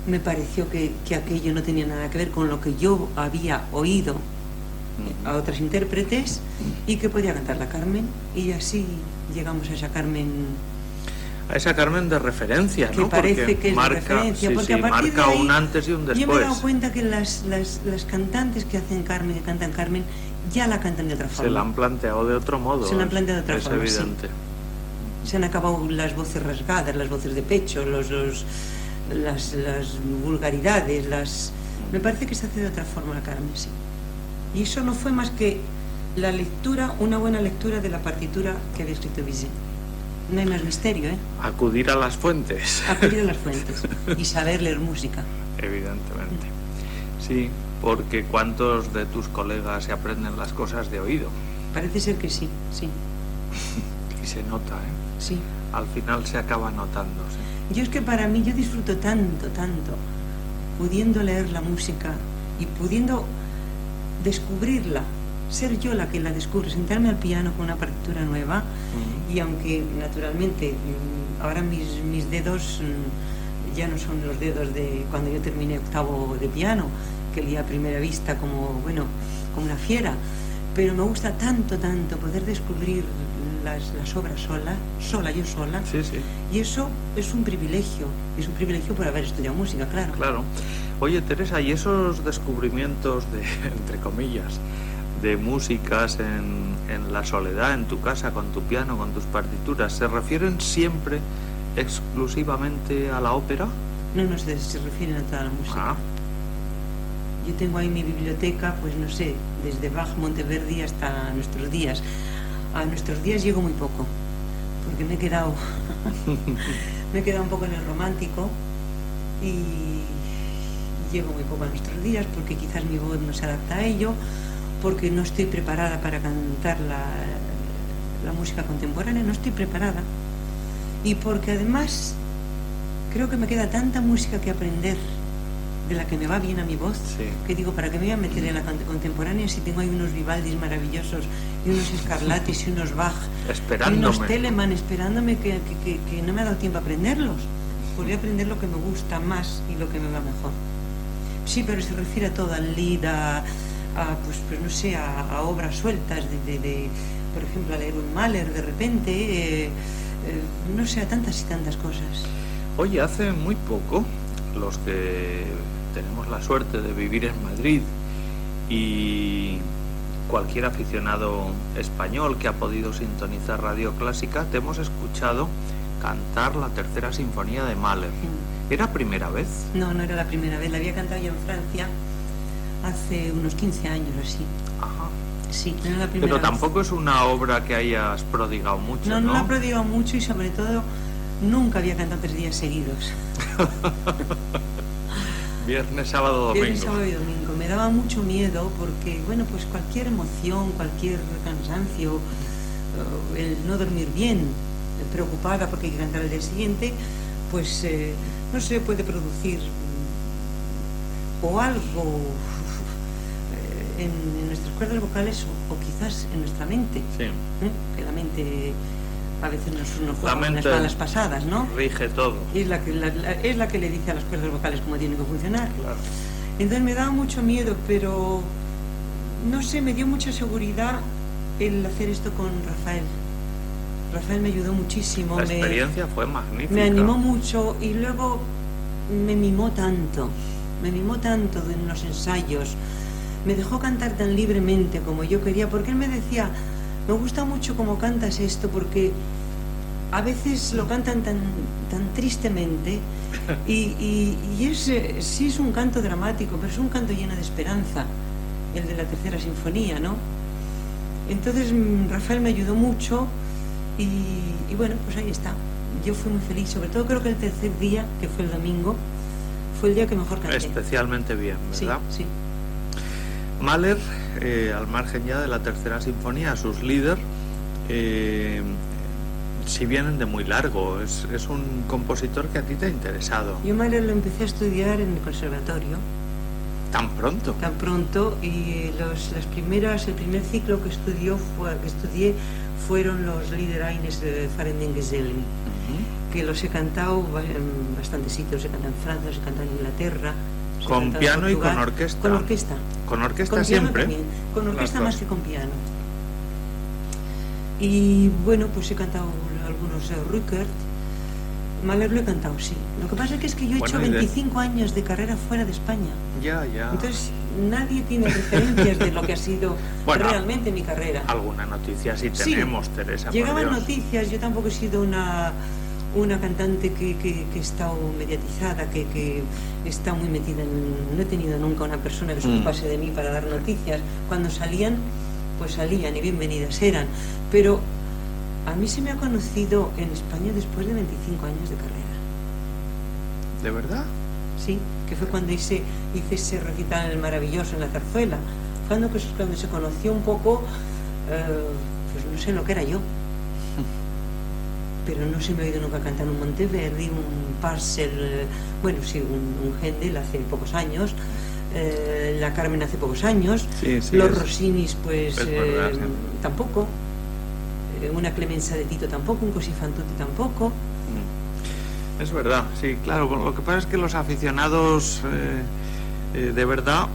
me pareció que aquello no tenía nada que ver con lo que yo había oído a otras intérpretes y que podía cantar la Carmen, y así llegamos a esa Carmen. A esa Carmen de referencia, que ¿no? parece Porque que es marca, de referencia, sí, porque sí, a partir marca de ahí, un antes y un después. yo me he dado cuenta que las cantantes que hacen Carmen, que cantan Carmen, ya la cantan de otra forma. Se la han planteado de otro modo. Se la han planteado de otra forma, es evidente. Sí. Se han acabado las voces rasgadas, las voces de pecho, las vulgaridades, me parece que se hace de otra forma la Carmen, sí. Y eso no fue más que la lectura, una buena lectura de la partitura que había escrito Bizet. No hay más misterio, ¿eh? Acudir a las fuentes. Acudir a las fuentes y saber leer música. Evidentemente. Sí, porque ¿cuántos de tus colegas se aprenden las cosas de oído? Parece ser que sí, sí. Y se nota, ¿eh? Sí. Al final se acaba notándose. Yo es que para mí, yo disfruto tanto, pudiendo leer la música y pudiendo descubrirla, ser yo la que la descubre, sentarme al piano con una partitura nueva. Y aunque naturalmente ahora mis dedos ya no son los dedos de cuando yo terminé octavo de piano, que leía a primera vista como una fiera, pero me gusta tanto poder descubrir las obras yo sola. Sí, sí. Y eso es un privilegio por haber estudiado música, claro. Claro. Oye, Teresa, ¿y esos descubrimientos de, entre comillas, de músicas en la soledad, en tu casa, con tu piano, con tus partituras, se refieren siempre exclusivamente a la ópera? No, se refieren a toda la música. Yo tengo ahí mi biblioteca, pues no sé, desde Bach, Monteverdi hasta nuestros días. A nuestros días llego muy poco, porque me he quedado un poco en el romántico y llego muy poco a nuestros días porque quizás mi voz no se adapta a ello, porque no estoy preparada para cantar la música contemporánea, no estoy preparada, y porque además creo que me queda tanta música que aprender de la que me va bien a mi voz, sí, que digo, ¿para qué me voy a meter en la contemporánea si tengo ahí unos Vivaldis maravillosos y unos Scarlatis y unos Bach y unos Telemann esperándome que no me ha dado tiempo a aprenderlos? Pues voy a aprender lo que me gusta más y lo que me va mejor. Sí, pero se refiere a todo, al Lied, pues no sé, a obras sueltas de por ejemplo, a leer un Mahler de repente, no sé, a tantas y tantas cosas. Oye, hace muy poco, los que tenemos la suerte de vivir en Madrid y cualquier aficionado español que ha podido sintonizar Radio Clásica, te hemos escuchado cantar la tercera sinfonía de Mahler. ¿Era primera vez? No, no era la primera vez, la había cantado yo en Francia hace unos 15 años o así. Ajá. Sí, no era la primera Pero vez. tampoco es una obra que hayas prodigado mucho, ¿no? No, no la he prodigado mucho y sobre todo nunca había cantado 3 días seguidos. Viernes, sábado, domingo. Viernes, sábado y domingo. Me daba mucho miedo porque, bueno, pues cualquier emoción, cualquier cansancio, el no dormir bien, preocupada porque hay que cantar el día siguiente, pues, no sé, puede producir o algo en nuestras cuerdas vocales o quizás en nuestra mente. Sí. Que la mente a veces nos La juega unas mente malas pasadas, ¿no? rige todo. Es la que le dice a las cuerdas vocales cómo tienen que funcionar. Claro. Entonces me daba mucho miedo, pero no sé, me dio mucha seguridad el hacer esto con Rafael. Rafael me ayudó muchísimo. La experiencia fue magnífica. Me animó mucho y luego me mimó tanto en los ensayos. Me dejó cantar tan libremente como yo quería, porque él me decía, me gusta mucho cómo cantas esto, porque a veces lo cantan tan tristemente y sí es un canto dramático, pero es un canto lleno de esperanza, el de la tercera sinfonía, ¿no? Entonces Rafael me ayudó mucho y bueno, pues ahí está. Yo fui muy feliz, sobre todo creo que el tercer día, que fue el domingo, fue el día que mejor canté. Especialmente bien, ¿verdad? Sí, sí. Mahler, al margen ya de la tercera sinfonía, sus líderes, si vienen de muy largo, es un compositor que a ti te ha interesado. Yo Mahler lo empecé a estudiar en el conservatorio. ¿Tan pronto? Tan pronto, y el primer ciclo que estudié fueron los Liedereines de Fahren Gesellen, que los he cantado en bastantes sitios, he cantado en Francia, los he cantado en Inglaterra. ¿Con piano y con orquesta? Con orquesta. ¿Con orquesta con siempre? También. Con orquesta Las más dos. que con piano. Y bueno, pues he cantado algunos Rückert. Mahler lo he cantado, sí. Lo que pasa es que yo he hecho 25 años de carrera fuera de España. Ya. Entonces nadie tiene referencias de lo que ha sido realmente mi carrera. Alguna noticia sí tenemos, Teresa. Llegaban noticias, yo tampoco he sido una cantante que he estado mediatizada, que está muy metida no he tenido nunca una persona que se ocupase de mí para dar noticias. Cuando salían, pues salían y bienvenidas eran. Pero a mí se me ha conocido en España después de 25 años de carrera. ¿De verdad? Sí, que fue cuando hice ese recital en el Maravilloso, en la Zarzuela. Cuando se conoció un poco, pues no sé lo que era yo. Pero no se me ha oído nunca cantar un Monteverdi, un Parcel, bueno, sí, un Händel hace pocos años, la Carmen hace pocos años, los Rossinis, pues verdad, sí. Tampoco, una Clemenza de Tito tampoco, un Così fan tutti tampoco. Es verdad, sí, claro. Lo que pasa es que los aficionados, de verdad,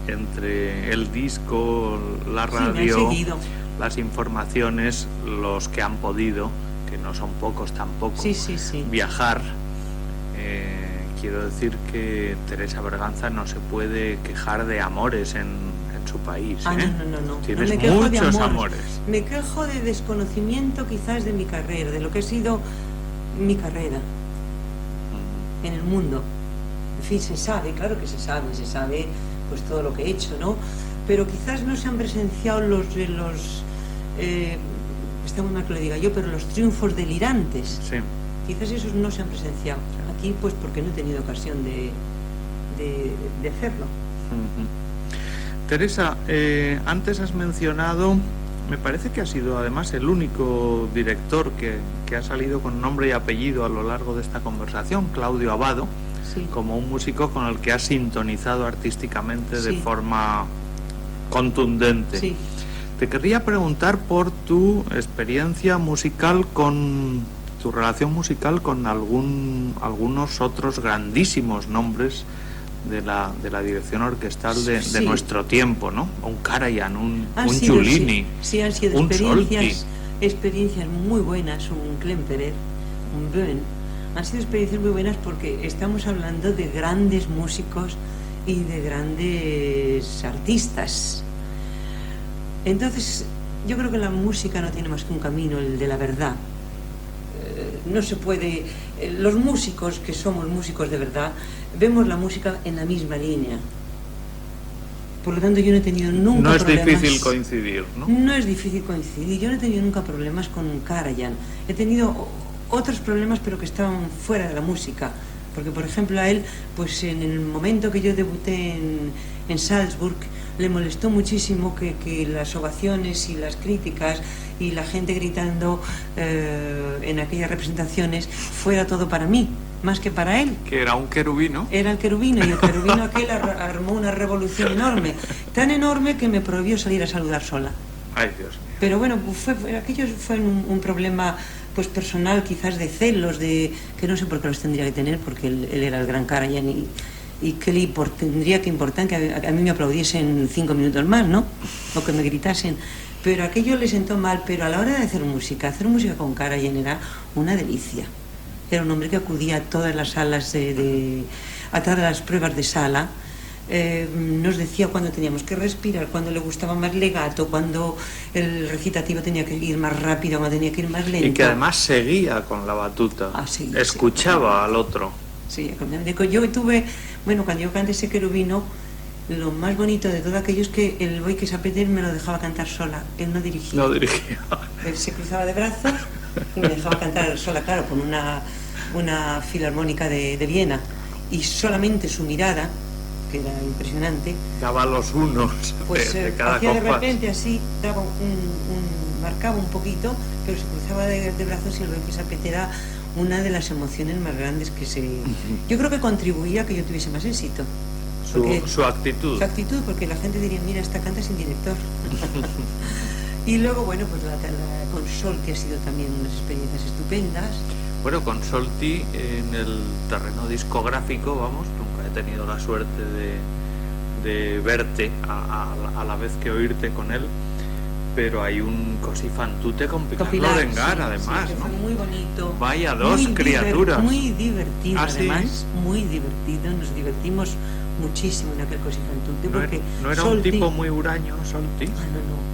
entre el disco, la radio, las informaciones, los que han podido, que no son pocos tampoco, viajar, quiero decir que Teresa Berganza no se puede quejar de amores en su país. No. Tienes no me quejo muchos de amores. Me quejo de desconocimiento quizás de mi carrera, de lo que ha sido mi carrera en el mundo. En fin, se sabe, claro que se sabe pues todo lo que he hecho, ¿no? Pero quizás no se han presenciado está muy mal que lo diga yo, pero los triunfos delirantes. Sí. Quizás esos no se han presenciado. Aquí, pues porque no he tenido ocasión de hacerlo. Teresa, antes has mencionado, me parece que ha sido además el único director que ha salido con nombre y apellido a lo largo de esta conversación, Claudio Abbado, como un músico con el que has sintonizado artísticamente de forma contundente. Sí. Te querría preguntar por tu experiencia musical tu relación musical con algunos otros grandísimos nombres de la dirección orquestal de nuestro tiempo, ¿no? Un Karajan, un Giulini, sí, han sido un experiencias muy buenas, un Klemperer, un Böhm. Han sido experiencias muy buenas porque estamos hablando de grandes músicos y de grandes artistas. Entonces, yo creo que la música no tiene más que un camino, el de la verdad. No se puede... los músicos, que somos músicos de verdad, vemos la música en la misma línea. Por lo tanto, yo no he tenido nunca problemas... No es difícil coincidir, ¿no? No es difícil coincidir. Yo no he tenido nunca problemas con Karajan. He tenido otros problemas, pero que estaban fuera de la música. Porque, por ejemplo, a él, pues en el momento que yo debuté en Salzburg, le molestó muchísimo que las ovaciones y las críticas y la gente gritando en aquellas representaciones fuera todo para mí, más que para él. Que era un querubino. Era el querubino, y el querubino aquel armó una revolución enorme, tan enorme que me prohibió salir a saludar sola. Ay, Dios mío. Pero bueno, aquello fue un problema pues personal, quizás de celos, de que no sé por qué los tendría que tener, porque él era el gran Karajan y que tendría que importar que a mí me aplaudiesen 5 minutos más, ¿no? O que me gritasen. Pero aquello le sentó mal, pero a la hora de hacer música con Karajan era una delicia. Era un hombre que acudía a todas las salas, a todas las pruebas de sala. Nos decía cuándo teníamos que respirar, cuándo le gustaba más legato, cuando el recitativo tenía que ir más rápido, cuando tenía que ir más lento. Y que además seguía con la batuta, escuchaba al otro. Sí, yo tuve, bueno, cuando yo canté ese querubino, lo más bonito de todo aquello es que el Boy Sapeter me lo dejaba cantar sola, él no dirigía. No dirigía. Él se cruzaba de brazos y me dejaba cantar sola, claro, con una filarmónica de Viena, y solamente su mirada, que era impresionante, daba los unos pues, de cada hacía compás. De repente así, daba marcaba un poquito, pero se cruzaba de brazos, y el Boy Sapeter era una de las emociones más grandes que yo creo que contribuía a que yo tuviese más éxito. Su actitud. Su actitud, porque la gente diría, mira, esta canta sin director. Y luego, bueno, pues con Solti ha sido también unas experiencias estupendas. Bueno, con Solti en el terreno discográfico, vamos, nunca he tenido la suerte de verte a la vez que oírte con él, pero hay un Così fan tutte con Pilar Lorengar, sí, además, sí, ¿no? Fue muy bonito. Vaya dos criaturas. Muy divertido, además, ¿sí? Muy divertido, nos divertimos muchísimo en aquel Così fan tutte, porque no era Solti, un tipo muy huraño, Solti. No.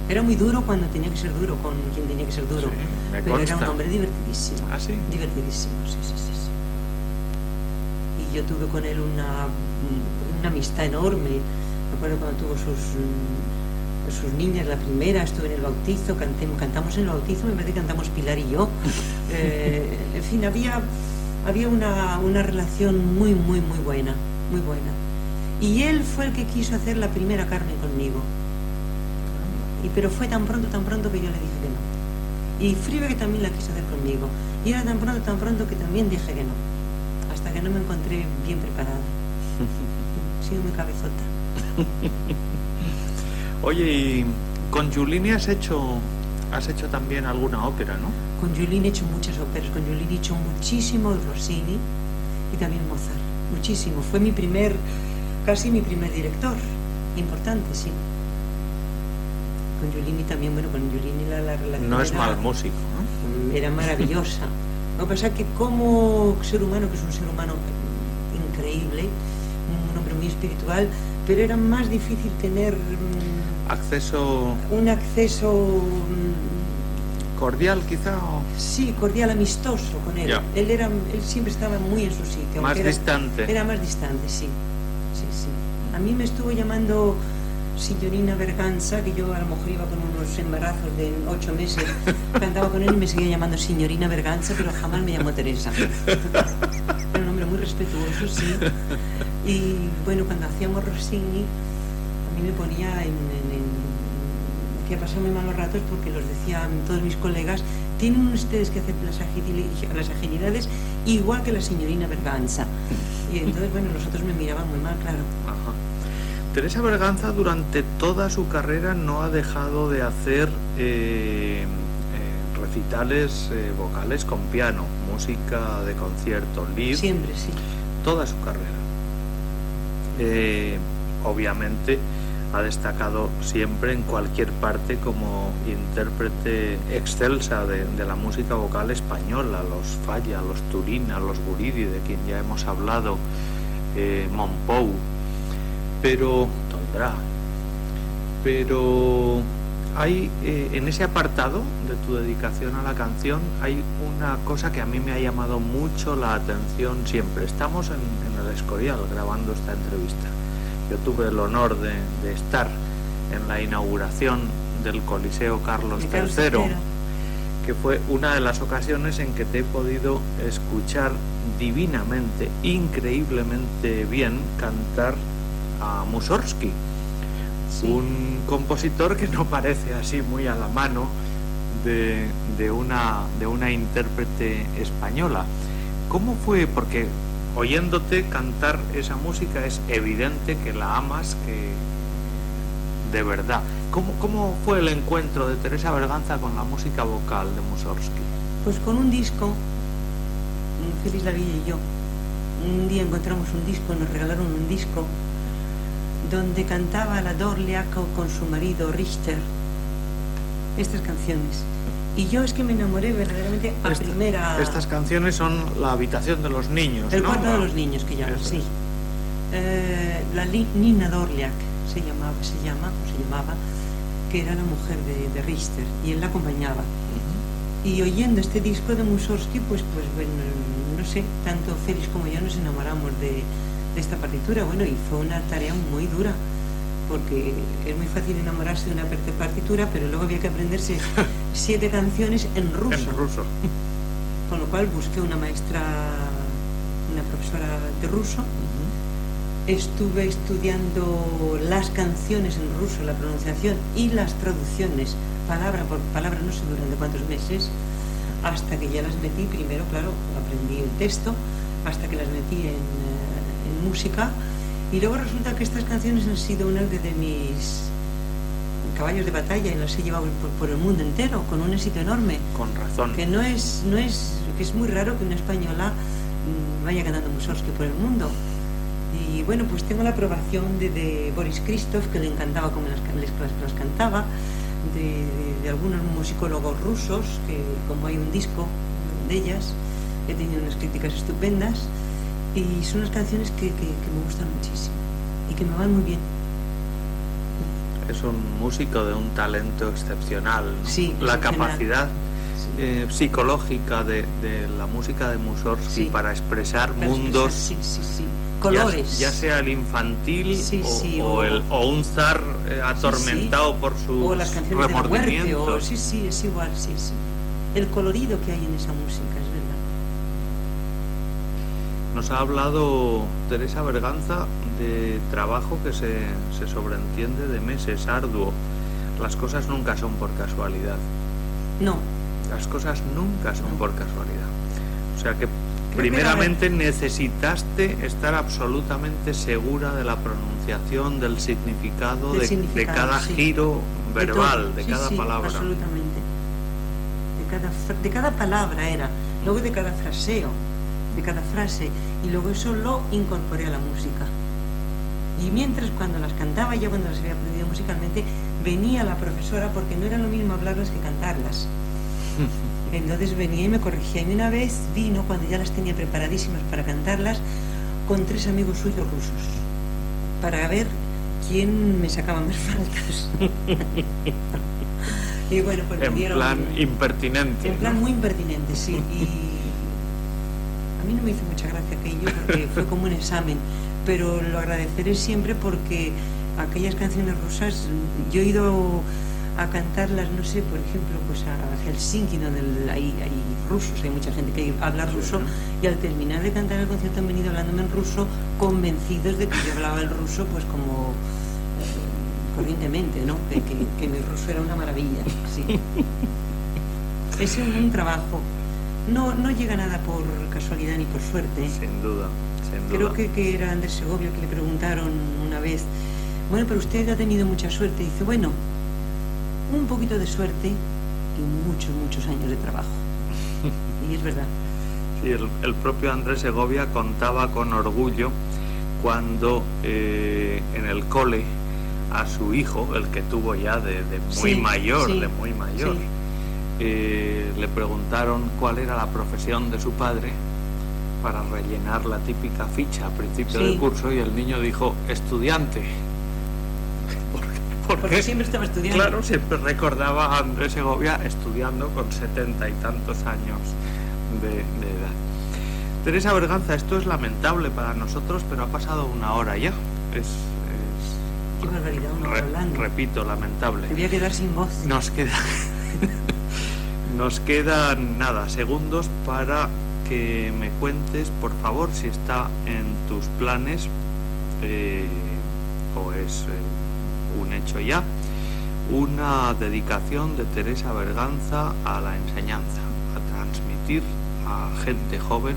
Era muy duro cuando tenía que ser duro, con quien tenía que ser duro. Sí, pero era un hombre divertidísimo. ¿Ah, sí? Divertidísimo, sí. Y yo tuve con él una amistad enorme. Me acuerdo cuando tuvo sus niñas, la primera, estuve en el bautizo, cantamos en el bautizo, me parece que cantamos Pilar y yo. En fin, había una relación muy buena, muy buena. Y él fue el que quiso hacer la primera Carmen conmigo. Pero fue tan pronto que yo le dije que no. Y Fribe, que también la quiso hacer conmigo. Y era tan pronto que también dije que no. Hasta que no me encontré bien preparada. He sido muy cabezota. Oye, y con Giulini has hecho también alguna ópera, ¿no? Con Giulini he hecho muchas óperas. Con Giulini he hecho muchísimo Rossini y también Mozart. Muchísimo. Fue casi mi primer director. Importante, sí. Con Giulini también, bueno, con Giulini la relación no es mal músico, ¿no? Era maravillosa. Lo que pasa es que como ser humano, que es un ser humano increíble, un hombre muy espiritual, pero era más difícil tener un acceso cordial, quizá, o... Sí, cordial, amistoso con él. Ya. Él siempre estaba muy en su sitio. Más distante. Era más distante, sí. A mí me estuvo llamando Signorina Berganza, que yo a lo mejor iba con unos embarazos de 8 meses, cantaba con él y me seguía llamando Signorina Berganza, pero jamás me llamó Teresa. Era un hombre muy respetuoso, sí. Y bueno, cuando hacíamos Rossini, a mí me ponía que pasaba muy malos ratos, porque los decían todos mis colegas, tienen ustedes que hacer las agilidades igual que la Signorina Berganza. Y entonces, bueno, los otros me miraban muy mal, claro. Ajá. Teresa Berganza durante toda su carrera no ha dejado de hacer recitales vocales con piano, música de concierto, live. Siempre, sí. Toda su carrera. Obviamente ha destacado siempre en cualquier parte como intérprete excelsa de la música vocal española, los Falla, los Turina, los Guridi, de quien ya hemos hablado, Monpou, pero Toldrá, pero Hay en ese apartado de tu dedicación a la canción hay una cosa que a mí me ha llamado mucho la atención siempre. Estamos en el Escorial grabando esta entrevista. Yo tuve el honor de estar en la inauguración del Coliseo Carlos III, que fue una de las ocasiones en que te he podido escuchar divinamente, increíblemente bien cantar a Mussorgsky. Sí. Un compositor que no parece así muy a la mano de una intérprete española. ¿Cómo fue? Porque oyéndote cantar esa música es evidente que la amas, que de verdad. ¿Cómo fue el encuentro de Teresa Berganza con la música vocal de Mussorgsky? Pues con un disco, Félix Lavilla y yo. Un día encontramos un disco, nos regalaron un disco donde cantaba la Dorleac con su marido Richter estas canciones. Y yo es que me enamoré verdaderamente a primera... Estas canciones son La habitación de los niños, El ¿no? cuarto de los niños, que llaman, sí. Nina Dorleac se llamaba, que era la mujer de Richter, y él la acompañaba. Y oyendo este disco de Mussorgsky, pues bueno, no sé, tanto Félix como yo nos enamoramos de esta partitura. Bueno, y fue una tarea muy dura, porque es muy fácil enamorarse de una partitura, pero luego había que aprenderse 7 canciones en ruso. En ruso. Con lo cual busqué una maestra, una profesora de ruso. Estuve estudiando las canciones en ruso, la pronunciación y las traducciones, palabra por palabra, no sé durante cuántos meses, hasta que ya las metí. Primero, claro, aprendí el texto, hasta que las metí en música, y luego resulta que estas canciones han sido una de mis caballos de batalla y las he llevado por el mundo entero, con un éxito enorme. Con razón. Que que es muy raro que una española vaya cantando Mussorgsky por el mundo. Y bueno, pues tengo la aprobación de Boris Christoph, que le encantaba como las cantaba, de algunos musicólogos rusos, que como hay un disco de ellas, he tenido unas críticas estupendas, y son unas canciones que me gustan muchísimo y que me van muy bien. Es un músico de un talento excepcional, ¿no? Sí, la capacidad psicológica de la música de Mussorgsky para expresar mundos, colores, ya sea el infantil o un zar atormentado por sus o las canciones remordimientos. de la es igual, sí. El colorido que hay en esa música, es verdad. Nos ha hablado Teresa Berganza de trabajo que se sobreentiende de meses, arduo. Las cosas nunca son por casualidad. No. Las cosas nunca son por casualidad. O sea que primeramente necesitaste estar absolutamente segura de la pronunciación, del significado, de cada giro verbal, de cada palabra. Absolutamente. De cada palabra era, luego de cada fraseo, de cada frase, y luego eso lo incorporé a la música. Y mientras, cuando las cantaba, ya cuando las había aprendido musicalmente, venía la profesora, porque no era lo mismo hablarlas que cantarlas. Entonces venía y me corregía. Y una vez vino, cuando ya las tenía preparadísimas para cantarlas, con 3 amigos suyos rusos, para ver quién me sacaba más faltas. Y bueno, pues me dieron... En plan impertinente. En plan muy impertinente, sí. Y a mí no me hizo mucha gracia aquello, porque fue como un examen, pero lo agradeceré siempre, porque aquellas canciones rusas, yo he ido a cantarlas, no sé, por ejemplo, pues a Helsinki, donde hay rusos, hay mucha gente que habla ruso, y al terminar de cantar el concierto han venido hablándome en ruso, convencidos de que yo hablaba el ruso pues como corrientemente, ¿no? Que mi ruso era una maravilla, sí. Es un trabajo. No llega nada por casualidad ni por suerte. Sin duda. Creo que era Andrés Segovia, que le preguntaron una vez, bueno, pero usted ha tenido mucha suerte. Y dice, bueno, un poquito de suerte y muchos años de trabajo. Y es verdad. Sí, el propio Andrés Segovia contaba con orgullo cuando en el cole a su hijo, el que tuvo ya de muy mayor, le preguntaron cuál era la profesión de su padre para rellenar la típica ficha a principio del curso, y el niño dijo estudiante, Porque siempre estaba estudiando. Claro, siempre recordaba a Andrés Segovia estudiando con 70 y tantos años de edad. Teresa Berganza, esto es lamentable para nosotros, pero ha pasado una hora ya. Qué barbaridad, una hora hablando. Repito, lamentable. Te voy a quedar sin voz. Nos quedan nada, segundos para que me cuentes, por favor, si está en tus planes o es un hecho ya, una dedicación de Teresa Berganza a la enseñanza, a transmitir a gente joven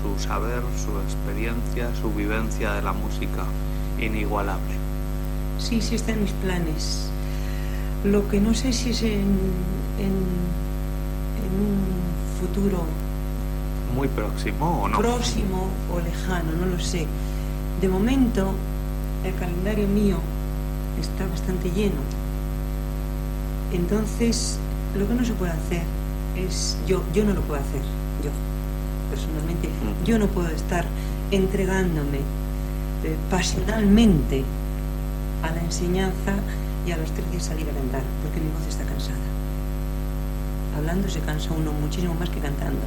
su saber, su experiencia, su vivencia de la música inigualable. Sí, sí está en mis planes. Lo que no sé si es en un futuro muy próximo o no. Próximo o lejano, no lo sé. De momento, el calendario mío está bastante lleno. Entonces, lo que no se puede hacer es... Yo no lo puedo hacer, yo. Personalmente, yo no puedo estar entregándome pasionalmente a la enseñanza y a los 3 días salir a cantar, porque mi voz está cansada. Hablando se cansa uno muchísimo más que cantando.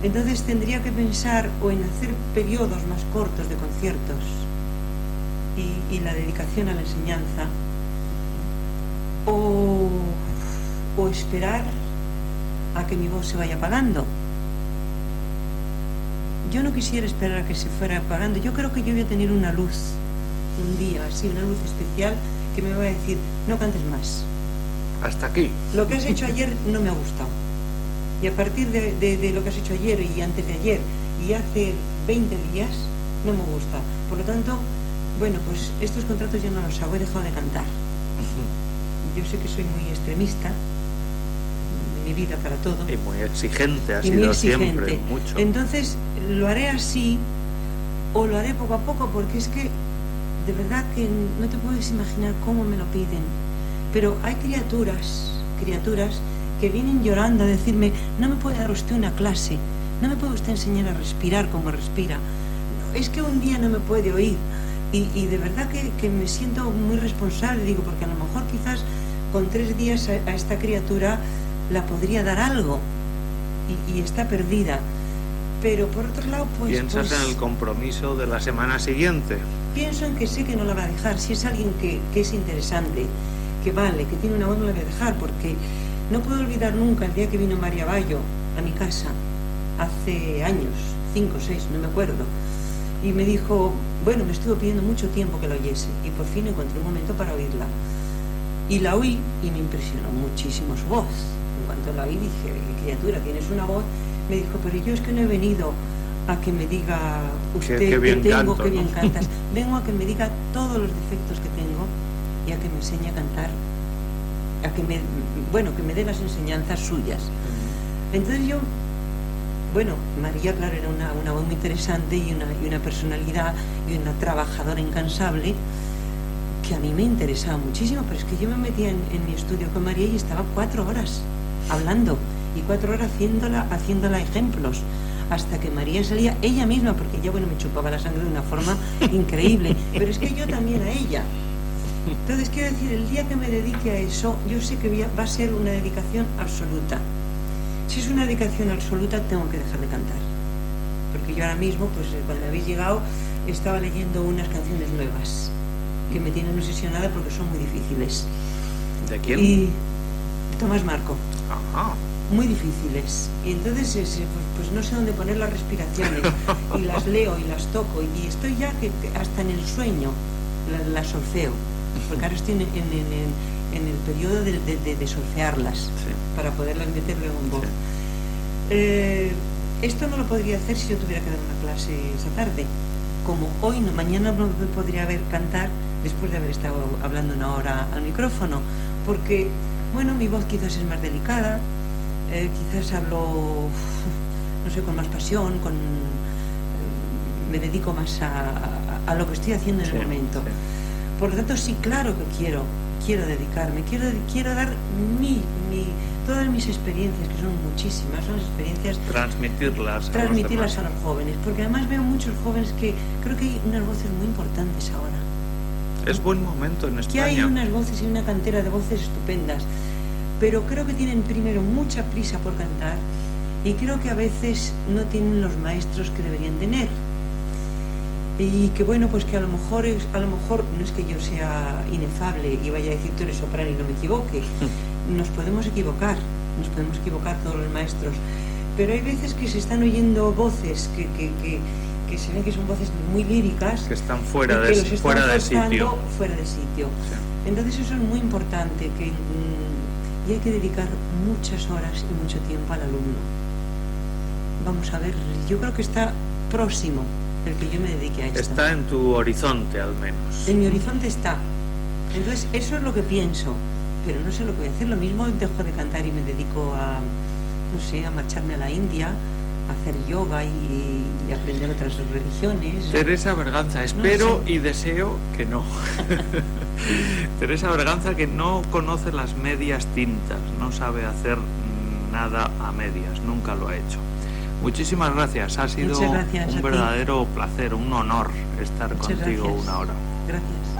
Entonces tendría que pensar o en hacer periodos más cortos de conciertos y la dedicación a la enseñanza, o esperar a que mi voz se vaya apagando. Yo no quisiera esperar a que se fuera apagando. Yo creo que yo voy a tener una luz un día, así, una luz especial que me va a decir, no cantes más. Hasta aquí. Lo que has hecho ayer no me ha gustado. Y a partir de lo que has hecho ayer y antes de ayer y hace 20 días, no me gusta. Por lo tanto, bueno, pues estos contratos ya no los hago, he dejado de cantar. Yo sé que soy muy extremista, mi vida para todo. Y muy exigente, ha y sido muy exigente. Siempre, mucho. Entonces, lo haré así o lo haré poco a poco, porque es que de verdad que no te puedes imaginar cómo me lo piden. Pero hay criaturas que vienen llorando a decirme, no me puede dar usted una clase, no me puede usted enseñar a respirar como respira, es que un día no me puede oír. Y de verdad que me siento muy responsable, digo, porque a lo mejor quizás con 3 días a esta criatura la podría dar algo y está perdida. Pero por otro lado, pues... ¿Piensas en el compromiso de la semana siguiente? Pienso en que sé que no la va a dejar. Si es alguien que es interesante, que vale, que tiene una voz, no la voy a dejar, porque no puedo olvidar nunca el día que vino María Bayo a mi casa, hace años, 5 o 6, no me acuerdo, y me dijo, bueno, me estuvo pidiendo mucho tiempo que la oyese, y por fin encontré un momento para oírla. Y la oí y me impresionó muchísimo su voz. En cuanto la oí dije, criatura, tienes una voz. Me dijo, pero yo es que no he venido a que me diga usted qué bien canto, que bien ¿no? cantas. Vengo a que me diga todos los defectos que tengo y a que me enseñe a cantar, a que me dé las enseñanzas suyas. Entonces yo, bueno, María, claro, era una voz muy interesante y una personalidad y una trabajadora incansable que a mí me interesaba muchísimo, pero es que yo me metía en mi estudio con María y estaba 4 horas hablando y 4 horas haciéndola ejemplos, hasta que María salía ella misma, porque ella, bueno, me chupaba la sangre de una forma increíble, pero es que yo también a ella. Entonces, quiero decir, el día que me dedique a eso, yo sé que va a ser una dedicación absoluta. Si es una dedicación absoluta, tengo que dejar de cantar. Porque yo ahora mismo, pues cuando habéis llegado, estaba leyendo unas canciones nuevas, que me tienen obsesionada porque son muy difíciles. ¿De quién? Y Tomás Marco. Ajá. Muy difíciles. Y entonces, pues no sé dónde poner las respiraciones. Y las leo y las toco. Y estoy ya que hasta en el sueño las solfeo. Porque ahora estoy en el periodo de solfearlas, Sí. para poderlas meter luego en voz. Sí. Esto no lo podría hacer si yo tuviera que dar una clase esa tarde. Como hoy, mañana no me podría haber cantar después de haber estado hablando una hora al micrófono. Porque, bueno, mi voz quizás es más delicada, quizás hablo, no sé, con más pasión, me dedico más a lo que estoy haciendo en el momento. Sí. Por lo tanto, sí, claro que quiero dedicarme, quiero dar todas mis experiencias, que son muchísimas, son las experiencias... Transmitirlas a los jóvenes, porque además veo muchos jóvenes que creo que hay unas voces muy importantes ahora. Es buen momento en Que hay España. unas voces y una cantera de voces estupendas, pero creo que tienen primero mucha prisa por cantar y creo que a veces no tienen los maestros que deberían tener. Y que bueno, pues que a lo mejor no es que yo sea inefable y vaya a decir tú eres soprano y no me equivoque. Nos podemos equivocar todos los maestros, pero hay veces que se están oyendo voces que se ven que son voces muy líricas, Que están fuera y de que los están fuera de forzando sitio. fuera de sitio. Sí. Entonces eso es muy importante, y hay que dedicar muchas horas y mucho tiempo al alumno. Vamos a ver, yo creo que está próximo el que yo me dedique a esto. Está en tu horizonte, al menos. En mi horizonte está. Entonces eso es lo que pienso, pero no sé lo que voy a hacer. Lo mismo dejo de cantar y me dedico a, no sé, a marcharme a la India, a hacer yoga y aprender otras religiones. Teresa Berganza, espero y deseo que no. Teresa Berganza, que no conoce las medias tintas, no sabe hacer nada a medias, nunca lo ha hecho. Muchísimas gracias, ha sido Muchas gracias a un ti. verdadero placer, un honor estar Muchas contigo gracias. una hora. Gracias.